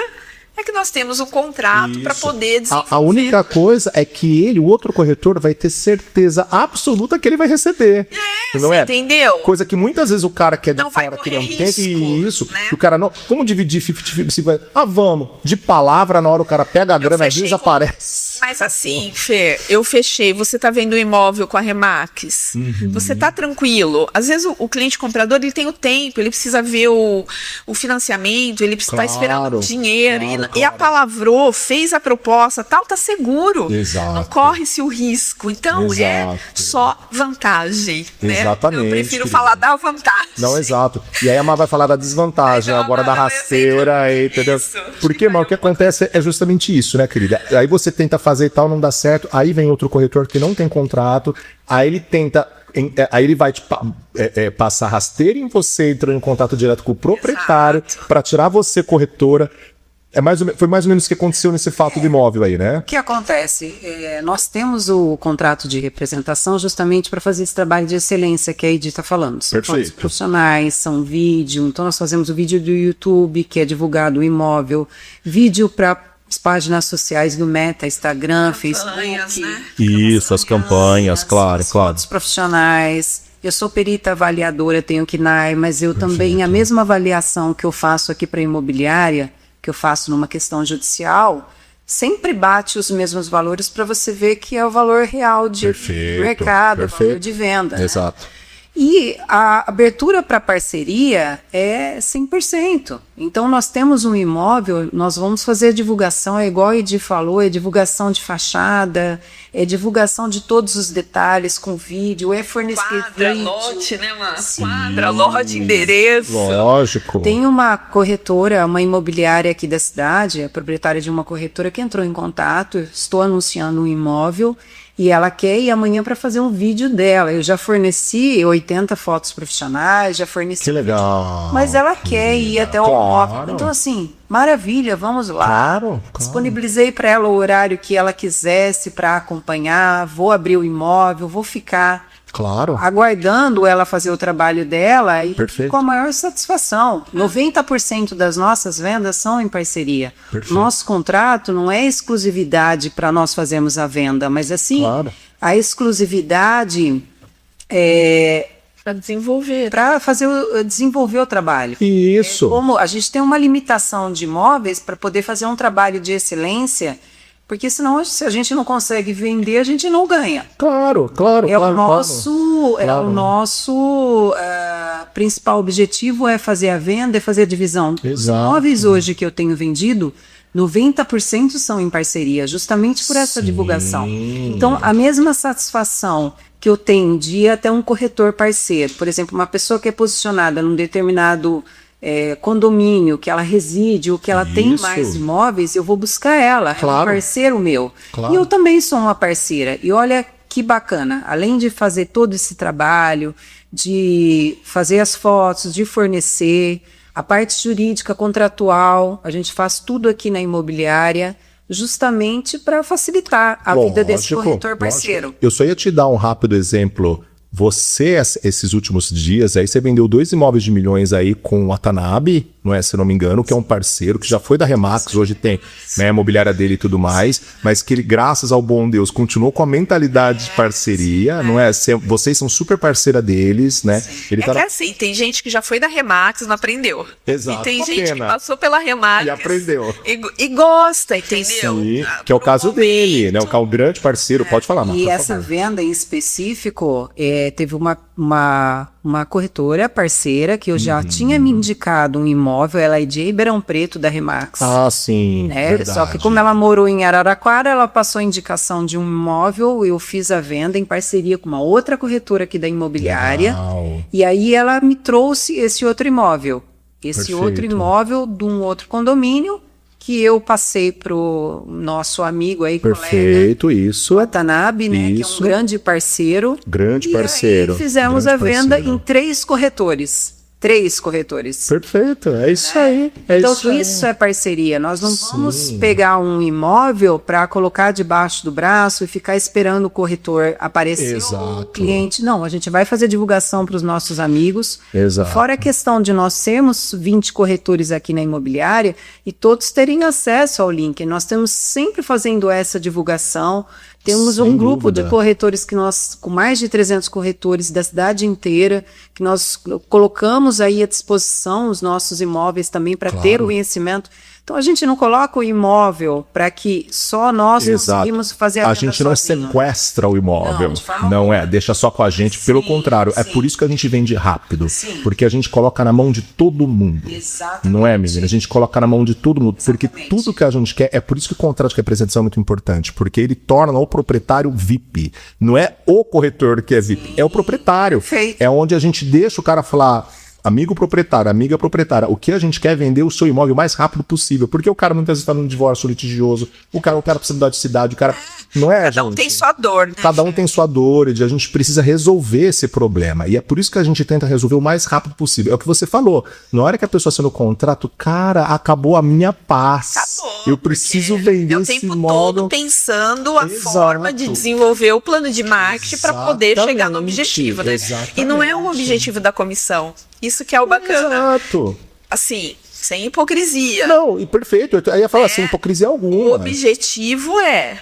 é que nós temos um contrato para poder desenvolver. A única coisa é que o outro corretor, vai ter certeza absoluta que ele vai receber. Não é? Entendeu? Coisa que muitas vezes o cara que é de fora, que não tem isso, né? Que o cara não... Vamos dividir 50-50. Vamos. De palavra, na hora o cara pega a grana, às vezes aparece. Mas assim, Fer, eu fechei, você tá vendo o imóvel com a Remax, você tá tranquilo. Às vezes o cliente comprador, ele tem o tempo, ele precisa ver o financiamento, ele precisa estar esperando o dinheiro. E apalavrou, fez a proposta, tal, tá seguro. Exato. Não corre-se o risco. Então é só vantagem, né? Exatamente. Eu prefiro falar da vantagem. Não, exato. E aí a Má vai falar da desvantagem, agora da rasteira aí, entendeu? Porque, mas o que acontece é justamente isso, né, querida? Aí você tenta fazer e tal, não dá certo, aí vem outro corretor que não tem contrato, aí ele tenta... Aí ele vai passar rasteira em você, entrando em contato direto com o proprietário para tirar você, corretora. Foi mais ou menos o que aconteceu nesse fato do imóvel aí, né? O que acontece? Nós temos o contrato de representação justamente para fazer esse trabalho de excelência que a Edi está falando. São fotos profissionais, são vídeo. Então nós fazemos o vídeo do YouTube, que é divulgado o imóvel, vídeo para as páginas sociais do Meta, Instagram, Facebook. Né? Isso, as campanhas, claro. Fotos profissionais. Eu sou perita avaliadora, tenho KNAI, mas eu também, a mesma avaliação que eu faço aqui para a imobiliária, que eu faço numa questão judicial, sempre bate os mesmos valores para você ver que é o valor real de mercado, o valor de venda. Exato. Né? E a abertura para parceria é 100%. Então, nós temos um imóvel, nós vamos fazer a divulgação, é igual a Edi falou, é divulgação de fachada, é divulgação de todos os detalhes com vídeo, é fornecer Quadra, vídeo. lote, né, mano? Quadra, lote, endereço. Lógico. Tem uma corretora, uma imobiliária aqui da cidade, a proprietária de uma corretora que entrou em contato, eu estou anunciando um imóvel, e ela quer ir amanhã para fazer um vídeo dela. Eu já forneci 80 fotos profissionais, já forneci. Que legal. Mas ela quer ir até o imóvel. Então, assim, maravilha, vamos lá. Claro. Disponibilizei para ela o horário que ela quisesse para acompanhar. Vou abrir o imóvel, vou ficar Claro. aguardando ela fazer o trabalho dela e Perfeito. com a maior satisfação. 90% das nossas vendas são em parceria. Perfeito. Nosso contrato não é exclusividade para nós fazermos a venda, mas assim, Claro. a exclusividade é Para desenvolver. para desenvolver o trabalho. Isso. Como a gente tem uma limitação de imóveis para poder fazer um trabalho de excelência, porque senão, se a gente não consegue vender, a gente não ganha. Claro, claro. É claro, o nosso, é Claro. o nosso principal objetivo é fazer a venda, é fazer a divisão. Os Exato. imóveis hoje que eu tenho vendido, 90% são em parceria, justamente por essa divulgação. Então, a mesma satisfação que eu tenho de ir até um corretor parceiro, por exemplo, uma pessoa que é posicionada num determinado condomínio, que ela reside ou que ela tem Isso. mais imóveis, eu vou buscar ela, é Claro. um parceiro meu. Claro. E eu também sou uma parceira. E olha que bacana, além de fazer todo esse trabalho, de fazer as fotos, de fornecer, a parte jurídica, contratual, a gente faz tudo aqui na imobiliária, justamente para facilitar a vida desse Lógico, corretor parceiro. lógico. Eu só ia te dar um rápido exemplo. Você, esses últimos dias, aí você vendeu 2 imóveis de milhões aí com o Watanabe, não é, se eu não me engano, que é um parceiro que já foi da Remax, hoje tem, né, a imobiliária dele e tudo mais, mas que ele, graças ao bom Deus, continuou com a mentalidade de parceria, não é? Vocês são super parceira deles, né? Ele É que assim, tem gente que já foi da Remax e não aprendeu. Exato. E tem Uma gente pena. que passou pela Remax E aprendeu. E gosta, entendeu? Sim, que é o caso dele, né? O grande parceiro, pode falar, Marta, E por essa favor. venda em específico, teve uma corretora parceira que eu já tinha me indicado um imóvel, ela é de Ribeirão Preto, da Remax. Ah, sim, Né? verdade. Só que como ela morou em Araraquara, ela passou a indicação de um imóvel, eu fiz a venda em parceria com uma outra corretora aqui da imobiliária, Legal. e aí ela me trouxe esse outro imóvel. Esse Perfeito. outro imóvel de um outro condomínio, que eu passei pro nosso amigo aí, colega, Perfeito, isso. Watanabe, né, que é um Isso. grande parceiro. Grande E parceiro. aí fizemos grande a venda parceiro. em 3 corretores. 3 corretores. Perfeito, é isso aí. É Então, isso aí. isso é parceria. Nós não vamos pegar um imóvel para colocar debaixo do braço e ficar esperando o corretor aparecer. Exato. O cliente. Não, a gente vai fazer divulgação para os nossos amigos. Exato. Fora a questão de nós sermos 20 corretores aqui na imobiliária e todos terem acesso ao link. Nós estamos sempre fazendo essa divulgação. Temos Sem um grupo dúvida. de corretores que nós, com mais de 300 corretores da cidade inteira, que nós colocamos aí à disposição os nossos imóveis também para ter o conhecimento. Então a gente não coloca o imóvel para que só nós Exato. conseguimos fazer a A venda gente não sozinho. sequestra o imóvel. Não, de forma Não é, alguma. deixa só com a gente. Pelo Sim, contrário, é sim. por isso que a gente vende rápido. Sim. Porque a gente coloca na mão de todo mundo. Exatamente. Não é, menina? A gente coloca na mão de todo mundo. Porque Exatamente. tudo que a gente quer, é por isso que o contrato de representação é muito importante. Porque ele torna o proprietário VIP. Não é o corretor que é VIP, é o proprietário. Perfeito. É onde a gente deixa o cara falar. Amigo proprietário, amiga proprietária, o que a gente quer é vender o seu imóvel o mais rápido possível. Porque o cara muitas vezes está num divórcio litigioso, o cara precisa mudar de cidade, o cara. Não é, Cada um gente? tem sua dor, né? Cada um tem sua dor e a gente precisa resolver esse problema. E é por isso que a gente tenta resolver o mais rápido possível. É o que você falou. Na hora que a pessoa assina o contrato, cara, acabou a minha paz. Acabou, Eu preciso porque vender é o esse tempo imóvel. todo pensando a Exato. forma de desenvolver o plano de marketing para poder Exatamente, chegar no objetivo, né? exatamente. E não é o objetivo da comissão. Isso que é o bacana. Exato. Assim, sem hipocrisia. Não, e perfeito. Eu ia falar assim, hipocrisia O alguma. objetivo é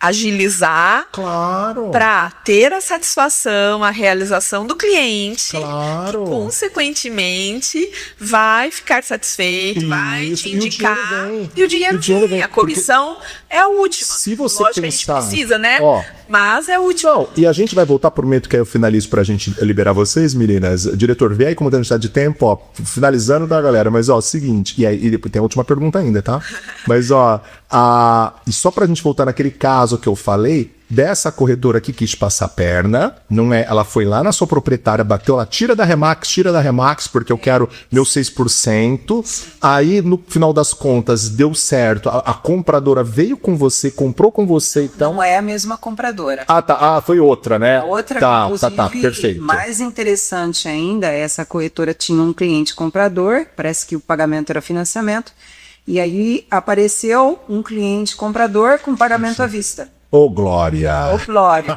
agilizar Claro. para ter a satisfação, a realização do cliente, Claro. que consequentemente vai ficar satisfeito, vai Isso, te e o indicar dinheiro vem. e o dinheiro, E o dinheiro vem, vem. A comissão é a última. Se você Lógico que a gente pensar- precisa, né? Ó. Mas é a última. Não, e a gente vai voltar, prometo que aí eu finalizo pra gente liberar vocês, meninas. Diretor, vê aí como a gente tá de tempo, ó, finalizando, tá, galera? Mas, ó, seguinte, e aí e tem a última pergunta ainda, tá? Mas, ó, e só pra gente voltar naquele caso que eu falei, dessa corretora que quis passar a perna, não é? Ela foi lá na sua proprietária, bateu lá, tira da Remax, porque eu quero meu 6%. Aí, no final das contas, deu certo. A compradora veio com você, comprou com você, então. Não é a mesma compradora. Ah, tá. Ah, foi outra, né? Outra, tá, inclusive, tá, perfeito. mais interessante ainda, essa corretora tinha um cliente comprador, parece que o pagamento era financiamento, e aí apareceu um cliente comprador com pagamento à vista. Ô, Glória! Ô, Glória.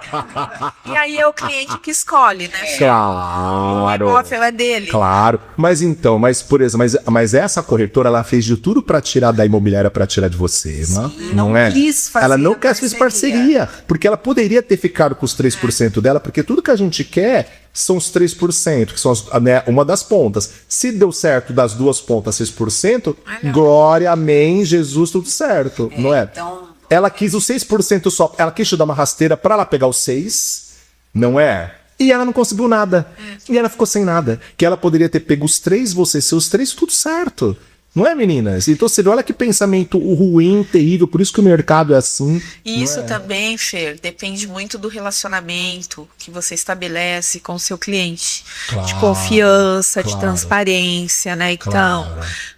E aí é o cliente que escolhe, né? O Claro! imóvel é dele. Claro. Mas então, por exemplo, mas essa corretora, ela fez de tudo pra tirar da imobiliária, pra tirar de você, né? não é? quis fazer Ela não a quer fazer parceria, porque ela poderia ter ficado com os 3% dela, porque tudo que a gente quer são os 3%, que são né, uma das pontas. Se deu certo das duas pontas 6%, glória, amém, Jesus, tudo certo, não é? Então, Ela quis o 6% só, ela quis te dar uma rasteira pra ela pegar o 6%, não é? E ela não conseguiu nada. E ela ficou sem nada. Que ela poderia ter pego os 3, você, seus 3, tudo certo. Não é, meninas? Então você vê, olha que pensamento ruim, terrível, por isso que o mercado é assim. E isso também, Fer, depende muito do relacionamento que você estabelece com o seu cliente. De confiança, de transparência, né? Então,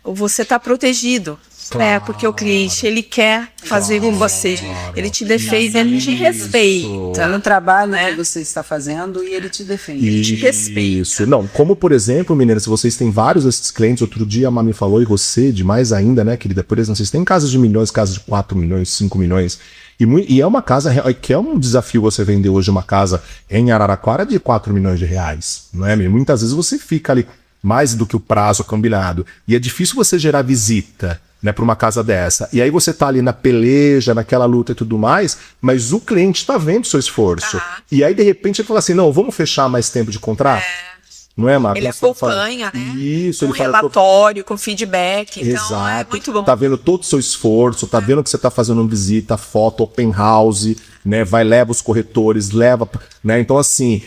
você está protegido. É, porque o cliente, ele quer fazer com você. Ele te defende, ele te respeita. no trabalho que você está fazendo e ele te defende. Ele te respeita. Isso. Não, como por exemplo, meninas, se vocês têm vários desses clientes, outro dia a Mami falou, e você, demais ainda, né, querida? Por exemplo, vocês têm casas de milhões, casas de 4 milhões, 5 milhões. E é uma casa que é um desafio você vender hoje uma casa em Araraquara de 4 milhões de reais. Não é? Muitas vezes você fica ali mais do que o prazo combinado. E é difícil você gerar visita, né, para uma casa dessa. E aí você tá ali na peleja, naquela luta e tudo mais, mas o cliente tá vendo o seu esforço. E aí, de repente, ele fala assim, não, vamos fechar mais tempo de contrato? Não é, Marcos? Ele acompanha, né? Isso, com ele fala, relatório, com feedback. Então, exato. é muito bom. Tá vendo todo o seu esforço, tá vendo que você tá fazendo visita, foto, open house, né? Leva os corretores, né? Então, assim,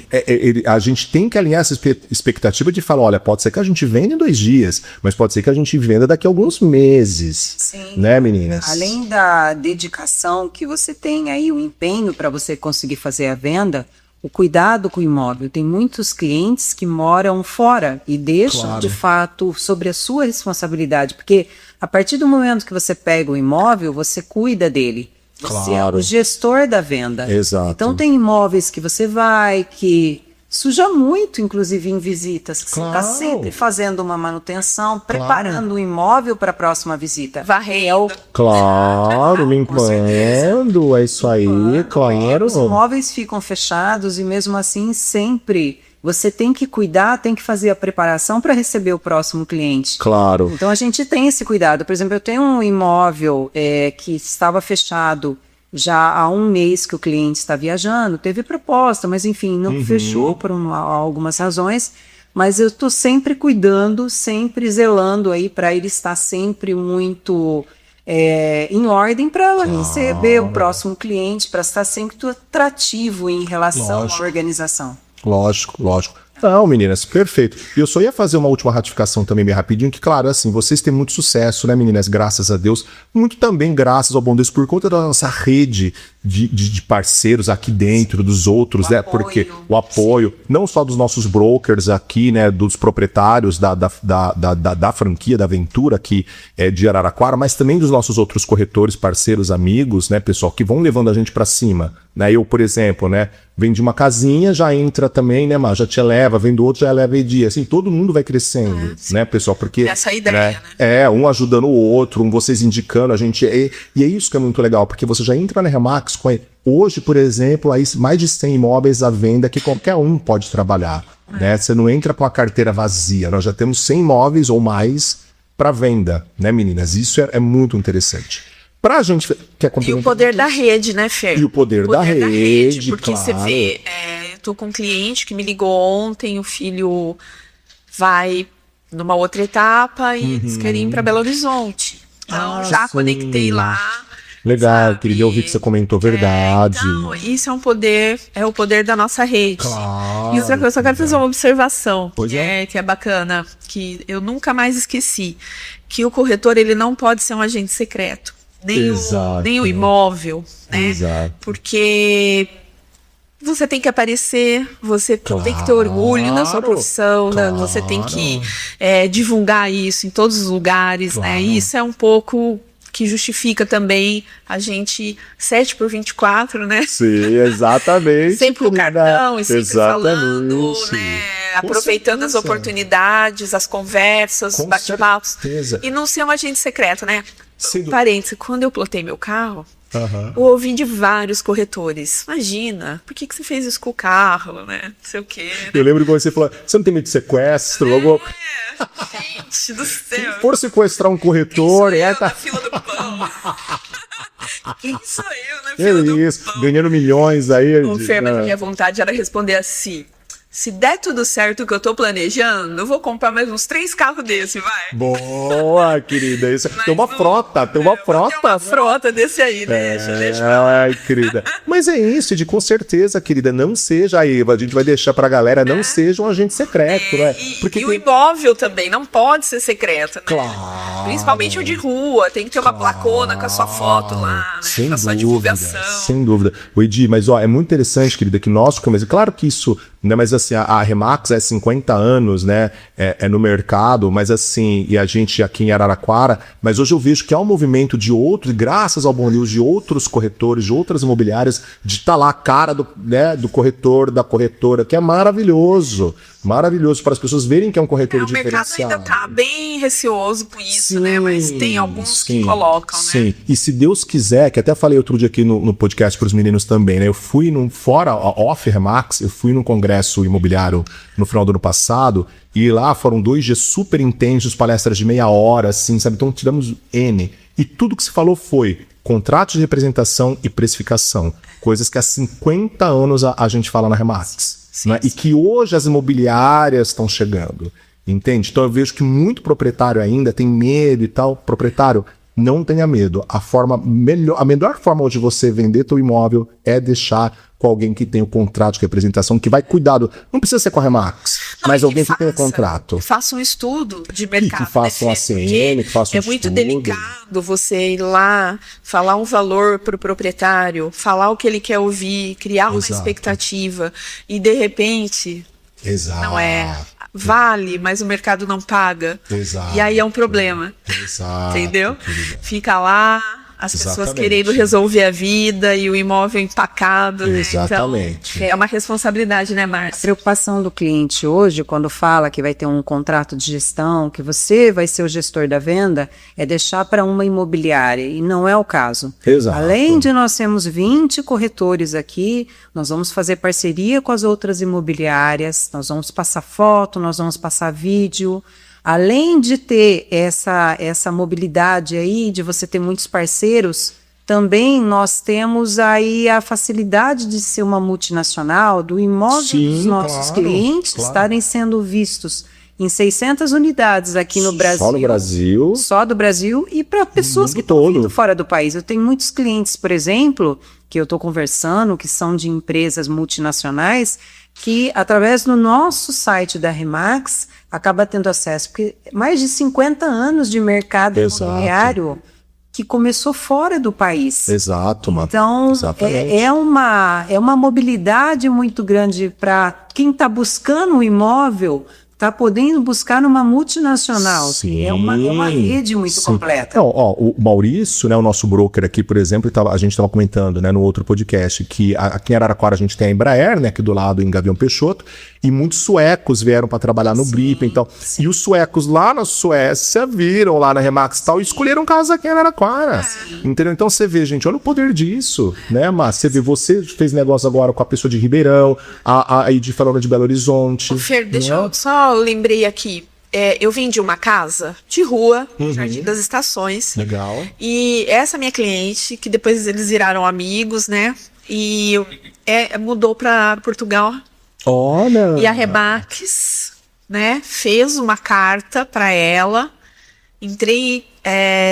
a gente tem que alinhar essa expectativa de falar, olha, pode ser que a gente venda em 2 dias, mas pode ser que a gente venda daqui a alguns meses. Sim. Né, meninas? Além da dedicação que você tem aí, o empenho para você conseguir fazer a venda, o cuidado com o imóvel. Tem muitos clientes que moram fora e deixam, de fato, sobre a sua responsabilidade, porque a partir do momento que você pega o imóvel, você cuida dele. Você é o gestor da venda. Exato. Então tem imóveis que você vai, que suja muito, inclusive em visitas, que você está sempre fazendo uma manutenção, preparando o imóvel para a próxima visita. Varrendo. Claro, limpando, é isso aí, claro. Os imóveis ficam fechados e mesmo assim sempre você tem que cuidar, tem que fazer a preparação para receber o próximo cliente. Claro. Então a gente tem esse cuidado. Por exemplo, eu tenho um imóvel que estava fechado já há 1 mês que o cliente está viajando, teve proposta, mas enfim, não fechou por algumas razões, mas eu estou sempre cuidando, sempre zelando aí para ele estar sempre muito em ordem para receber o próximo cliente, para estar sempre atrativo em relação à organização. Lógico. Não, meninas, perfeito. E eu só ia fazer uma última ratificação também bem rapidinho, que claro, assim, vocês têm muito sucesso, né, meninas? Graças a Deus. Muito também graças ao bom Deus, por conta da nossa rede de parceiros aqui dentro, dos outros, né? Porque o apoio, não só dos nossos brokers aqui, né, dos proprietários da franquia, da Aventura aqui de Araraquara, mas também dos nossos outros corretores, parceiros, amigos, né, pessoal, que vão levando a gente pra cima. Né? Eu, por exemplo, né, vem de uma casinha, já entra também, né, mas já te eleva, vem do outro, já eleva e dia. Assim, todo mundo vai crescendo, né, pessoal? Porque essa ideia, né? Um ajudando o outro, vocês indicando a gente. E é isso que é muito legal, porque você já entra na Remax com hoje, por exemplo, aí mais de 100 imóveis à venda que qualquer um pode trabalhar. Né? Você não entra com a carteira vazia. Nós já temos 100 imóveis ou mais para venda, né, meninas? Isso é muito interessante. Pra gente... Quer E o poder da rede, né, Fer? E o poder da rede, porque claro. você vê, eu tô com um cliente que me ligou ontem, o filho vai numa outra etapa e eles querem ir pra Belo Horizonte. Então, já sim. conectei lá. Legal, sabe? querida, eu vi que você comentou, verdade. Então, isso é um poder, é o poder da nossa rede. Claro. E outra coisa, eu só quero fazer uma observação, Pois que é bacana, que eu nunca mais esqueci, que o corretor, ele não pode ser um agente secreto, nem o imóvel, né? Exato. Porque você tem que aparecer, você tem que ter orgulho na sua profissão, né? Você tem que divulgar isso em todos os lugares, né? E isso é um pouco que justifica também a gente 7x24, né? Sim, exatamente. Sempre o cartão e sempre falando, Exatamente. né? Aproveitando as oportunidades, as conversas, os bate-papos. Certeza. E não ser um agente secreto, né? Sem dúvida. Parênteses, quando eu plotei meu carro, eu ouvi de vários corretores. Imagina, por que você fez isso com o carro, né? Não sei o quê. Eu lembro que você falou, você não tem medo de sequestro? Gente do céu. Se for sequestrar um corretor, na fila do pão. Quem sou eu na fila do pão? Ganhando milhões aí. Confirma que minha vontade era responder assim: se der tudo certo o que eu tô planejando, eu vou comprar mais uns 3 carros desse, vai. Boa, querida. Isso. Tem uma frota, tem uma frota. Tem uma frota desse aí, deixa. Ai, querida. Mas é isso, com certeza, querida, não seja aí, a gente vai deixar pra galera, não seja um agente secreto, né? Porque o imóvel também não pode ser secreto, né? Claro. Principalmente o de rua, tem que ter uma placona com a sua foto lá, né? Sem com a sua dúvida, divulgação. sem dúvida. O Edi, mas é muito interessante, querida, que nós, claro que isso, né, mas assim, a Remax é 50 anos, né, é no mercado, mas assim, e a gente aqui em Araraquara, mas hoje eu vejo que há um movimento de outros, graças ao Bom News, de outros corretores, de outras imobiliárias, de estar lá a cara do corretor, da corretora, que é maravilhoso para as pessoas verem que é um corretor diferenciado. O mercado ainda tá bem receoso com isso, né, mas tem alguns que colocam, né? Sim, e se Deus quiser, que até falei outro dia aqui no podcast para os meninos também, né, eu fui off Remax, eu fui num congresso imobiliário no final do ano passado, e lá foram 2 dias super intensos, palestras de meia hora, assim, sabe? Então tivemos N. E tudo que se falou foi contrato de representação e precificação. Coisas que há 50 anos a gente fala na Remax. Sim, né? E que hoje as imobiliárias estão chegando. Entende? Então eu vejo que muito proprietário ainda tem medo e tal. Proprietário, não tenha medo. A melhor forma de você vender teu imóvel é deixar com alguém que tem o contrato de representação, que vai cuidar não precisa ser com a Remax, mas alguém que tem o contrato. Faça um estudo de mercado. Que faça um ACM, que faça um estudo. É muito estudo. delicado você ir lá, falar um valor para o proprietário, falar o que ele quer ouvir, criar uma expectativa e de repente não é... Vale, mas o mercado não paga. Exato. E aí é um problema. Exato. Entendeu? Querida. Fica lá, as pessoas querendo resolver a vida e o imóvel empacado. Exatamente. Né? Então, é uma responsabilidade, né, Márcia? A preocupação do cliente hoje, quando fala que vai ter um contrato de gestão, que você vai ser o gestor da venda, é deixar para uma imobiliária, e não é o caso. Exato. Além de nós termos 20 corretores aqui, nós vamos fazer parceria com as outras imobiliárias, nós vamos passar foto, nós vamos passar vídeo. Além de ter essa mobilidade aí, de você ter muitos parceiros, também nós temos aí a facilidade de ser uma multinacional, do imóvel dos nossos clientes estarem sendo vistos em 600 unidades aqui no Brasil. Só no Brasil? Só do Brasil e para pessoas que estão vindo fora do país. Eu tenho muitos clientes, por exemplo, que eu estou conversando, que são de empresas multinacionais, que através do nosso site da Remax acaba tendo acesso, porque mais de 50 anos de mercado imobiliário que começou fora do país. Exato, mano. Então, é uma mobilidade muito grande para quem está buscando um imóvel, está podendo buscar numa multinacional. Sim, é uma rede muito completa. O Maurício, né, o nosso broker aqui, por exemplo, a gente estava comentando, né, no outro podcast, que aqui em Araraquara a gente tem a Embraer, né, aqui do lado em Gavião Peixoto, e muitos suecos vieram para trabalhar no Bripa, então. E os suecos lá na Suécia viram lá na Remax e tal e escolheram casa aqui em Araraquara. Entendeu? Então você vê, gente, olha o poder disso, né, Márcia? Você vê, você fez negócio agora com a pessoa de Ribeirão, a Edi falando de Belo Horizonte. Fer, deixa eu só lembrei aqui. eu vendi uma casa de rua, Jardim das Estações. Legal. E essa minha cliente, que depois eles viraram amigos, né? E mudou para Portugal. Olha! E a Remax, né, fez uma carta para ela. Entrei.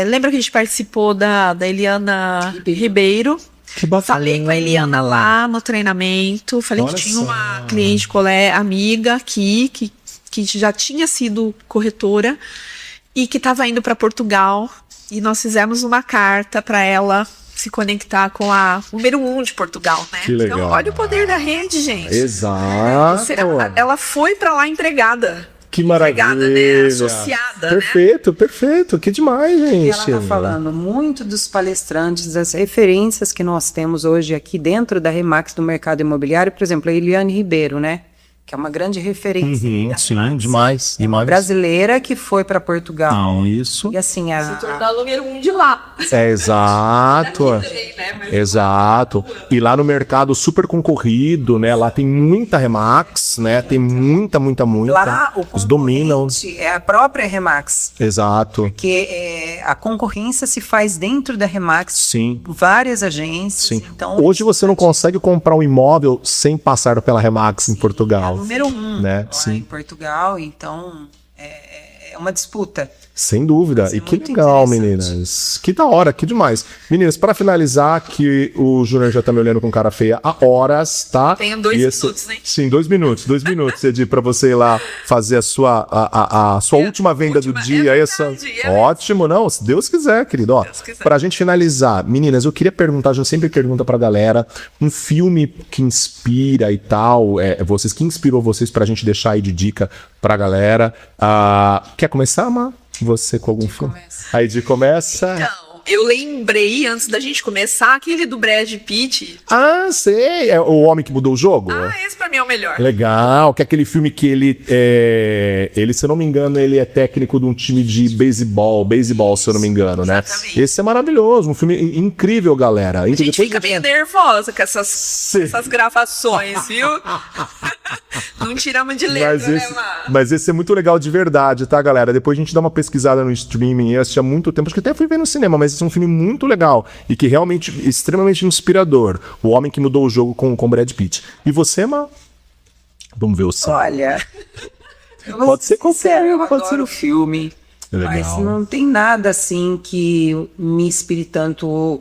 Lembra que a gente participou da Eliana Ribeiro? Que bacana. Falei com a Eliana lá no treinamento. Falei Olha que tinha só. uma cliente, amiga aqui, que já tinha sido corretora e que estava indo para Portugal. E nós fizemos uma carta para ela se conectar com a número 1 de Portugal, né? Que legal. Então, olha o poder da rede, gente. Exato. Ela foi para lá entregada. Que maravilha. Entregada, né? Associada, perfeito, perfeito. Que demais, gente. E ela está falando muito dos palestrantes, das referências que nós temos hoje aqui dentro da Remax do mercado imobiliário. Por exemplo, a Eliane Ribeiro, né? Que é uma grande referência. Sim, demais. Brasileira que foi para Portugal. Não, isso. E assim, Se tornar o número 1 de lá. Exato. Exato. E lá no mercado super concorrido, né? Lá tem muita Remax, né? Tem muita. Lá o Os dominam. é a própria Remax. Exato. Porque a concorrência se faz dentro da Remax. Sim. Várias agências. Sim. Então, Hoje você não consegue comprar um imóvel sem passar pela Remax em Portugal. número 1 né? lá Sim. em Portugal, então é uma disputa. Sem dúvida. Mas é E que muito legal, interessante. meninas. Que da hora, que demais. Meninas, para finalizar, que o Júnior já tá me olhando com cara feia há horas, tá? Tenho 2 minutos, né? Sim, 2 minutos. 2 minutos, Edi, para você ir lá fazer a sua última venda do dia. Ótimo, não, se Deus quiser, querido. Ó, Deus quiser. pra gente finalizar, meninas, eu queria perguntar, a gente sempre pergunta pra galera, um filme que inspira e tal, vocês, que inspirou vocês pra gente deixar aí de dica pra galera. Quer começar, Má? Você com algum filme? Aí de começa. Então, eu lembrei, antes da gente começar, aquele do Brad Pitt. Ah, sei. É O Homem que Mudou o Jogo? Esse pra mim é o melhor. Legal, que é aquele filme que ele, se eu não me engano, ele é técnico de um time de beisebol, se eu não me engano, né? Exatamente. Esse é maravilhoso, um filme incrível, galera. A gente fica meio nervosa com essas gravações, viu? Não tiramos de letra, né, Mar? Mas esse é muito legal de verdade, tá, galera? Depois a gente dá uma pesquisada no streaming, eu assisti há muito tempo, acho que até fui ver no cinema, mas esse é um filme muito legal e que realmente extremamente inspirador. O Homem que Mudou o Jogo com Brad Pitt. E você, Má? Vamos ver o seu. Olha, Pode ser qualquer, eu pode ser adoro o filme, Legal. mas não tem nada assim que me inspire tanto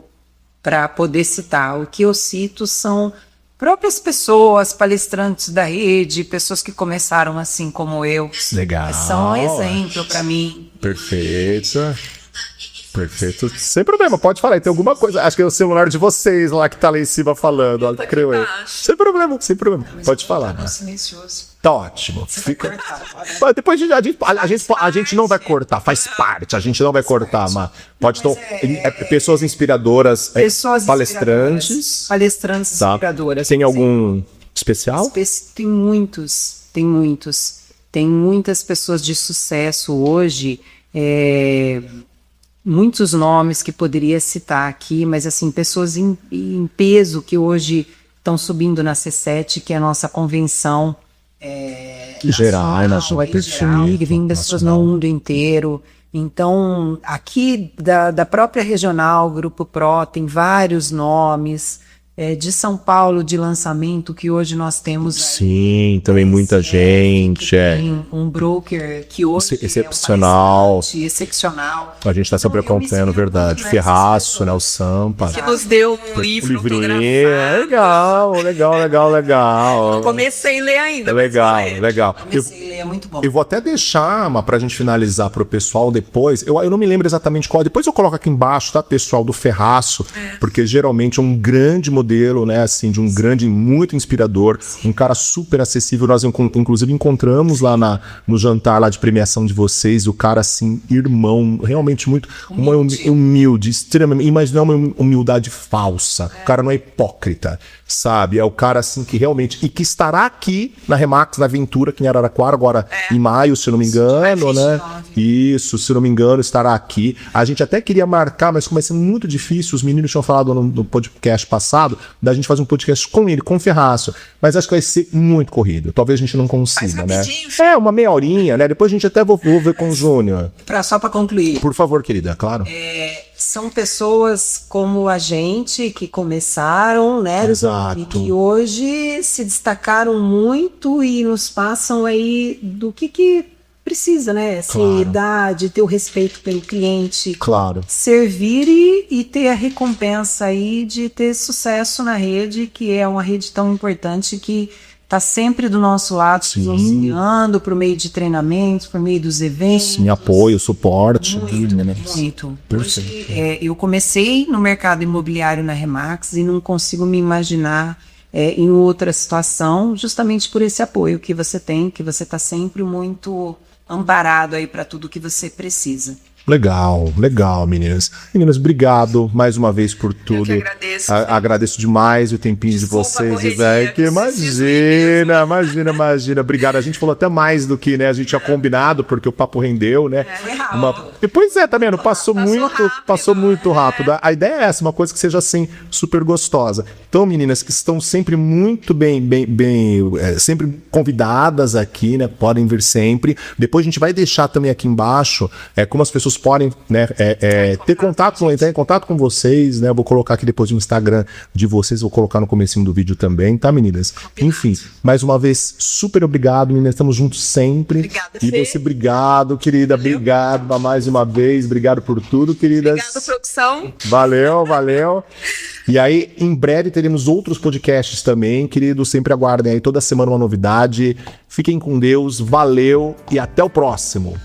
para poder citar. O que eu cito são próprias pessoas, palestrantes da rede, pessoas que começaram assim como eu. Legal. São um exemplo para mim. Perfeito. Perfeito. Sem problema, pode falar. Tem alguma coisa. Acho que é o celular de vocês lá que tá lá em cima falando. Ó, creio eu. Sem problema, sem problema. Pode falar. Tá silencioso. Tá ótimo. Fica. Mas depois a gente não vai cortar, faz parte. A gente não vai cortar, mas pode ter pessoas inspiradoras, palestrantes. Palestrantes Tá. inspiradoras. Tem algum especial? Tem muitos. Tem muitas pessoas de sucesso hoje. Muitos nomes que poderia citar aqui, mas assim, pessoas em peso que hoje estão subindo na C7, que é a nossa convenção Geral, vai ter que vem pessoas no mundo inteiro. Então, aqui da própria regional, Grupo Pro, tem vários nomes. De São Paulo, de lançamento, que hoje nós temos. Sim, também muita gente. Tem um broker que hoje excepcional. É um excepcional. A gente está sempre acompanhando, verdade. Ferraço, né? O Sampa. Que nos deu um livro Legal. Comecei a ler ainda. Legal. Comecei a ler, é muito bom. Eu vou até deixar, pra gente finalizar pro pessoal depois. Eu não me lembro exatamente qual. Depois eu coloco aqui embaixo, tá, pessoal, do Ferraço. Porque geralmente é um grande modelo, né, assim, de um grande, muito inspirador, um cara super acessível. Nós inclusive encontramos lá no jantar lá de premiação de vocês, o cara assim, irmão, realmente muito humilde, extremamente, mas não é uma humildade falsa. O cara não é hipócrita, sabe? É o cara assim que realmente, e que estará aqui na Remax, na Aventura, aqui em Araraquara, agora em maio, se eu não me engano, né? Isso, se não me engano, estará aqui. A gente até queria marcar, mas como vai ser muito difícil, os meninos tinham falado no podcast passado, da gente fazer um podcast com ele, com o Ferraço. Mas acho que vai ser muito corrido. Talvez a gente não consiga, né? Uma meia horinha, né? Depois a gente até vou ver com o Júnior. Só para concluir. Por favor, querida, claro. São pessoas como a gente que começaram, né? Exato. E que hoje se destacaram muito e nos passam aí do que precisa, né? Seriedade, ter o respeito pelo cliente. Claro. Servir e ter a recompensa aí de ter sucesso na rede, que é uma rede tão importante que está sempre do nosso lado, nos auxiliando por meio de treinamentos, por meio dos eventos. Sim, apoio, suporte. Muito. Hoje, eu comecei no mercado imobiliário na Remax e não consigo me imaginar em outra situação, justamente por esse apoio que você tem, que você está sempre muito amparado aí para tudo que você precisa. Legal, meninas. Meninas, obrigado mais uma vez por tudo. Eu que agradeço. Agradeço demais o tempinho de vocês. Imagina. Obrigado. A gente falou até mais do que, né, a gente tinha combinado, porque o papo rendeu, né? Foi rápido. Pois tá vendo? Passou muito rápido. A ideia é essa, uma coisa que seja assim, super gostosa. Então, meninas, que estão sempre muito bem, sempre convidadas aqui, né? Podem vir sempre. Depois a gente vai deixar também aqui embaixo como as pessoas podem, né, entrar em contato com vocês, né? Eu vou colocar aqui depois no Instagram de vocês, vou colocar no comecinho do vídeo também, tá, meninas? Enfim, mais uma vez, super obrigado, meninas, estamos juntos sempre. Obrigada, e Fê. você, obrigado, querida, obrigado mais uma vez, obrigado por tudo, queridas. Obrigada, produção. Valeu. E aí, em breve teremos outros podcasts também, queridos, sempre aguardem aí toda semana uma novidade. Fiquem com Deus, valeu e até o próximo.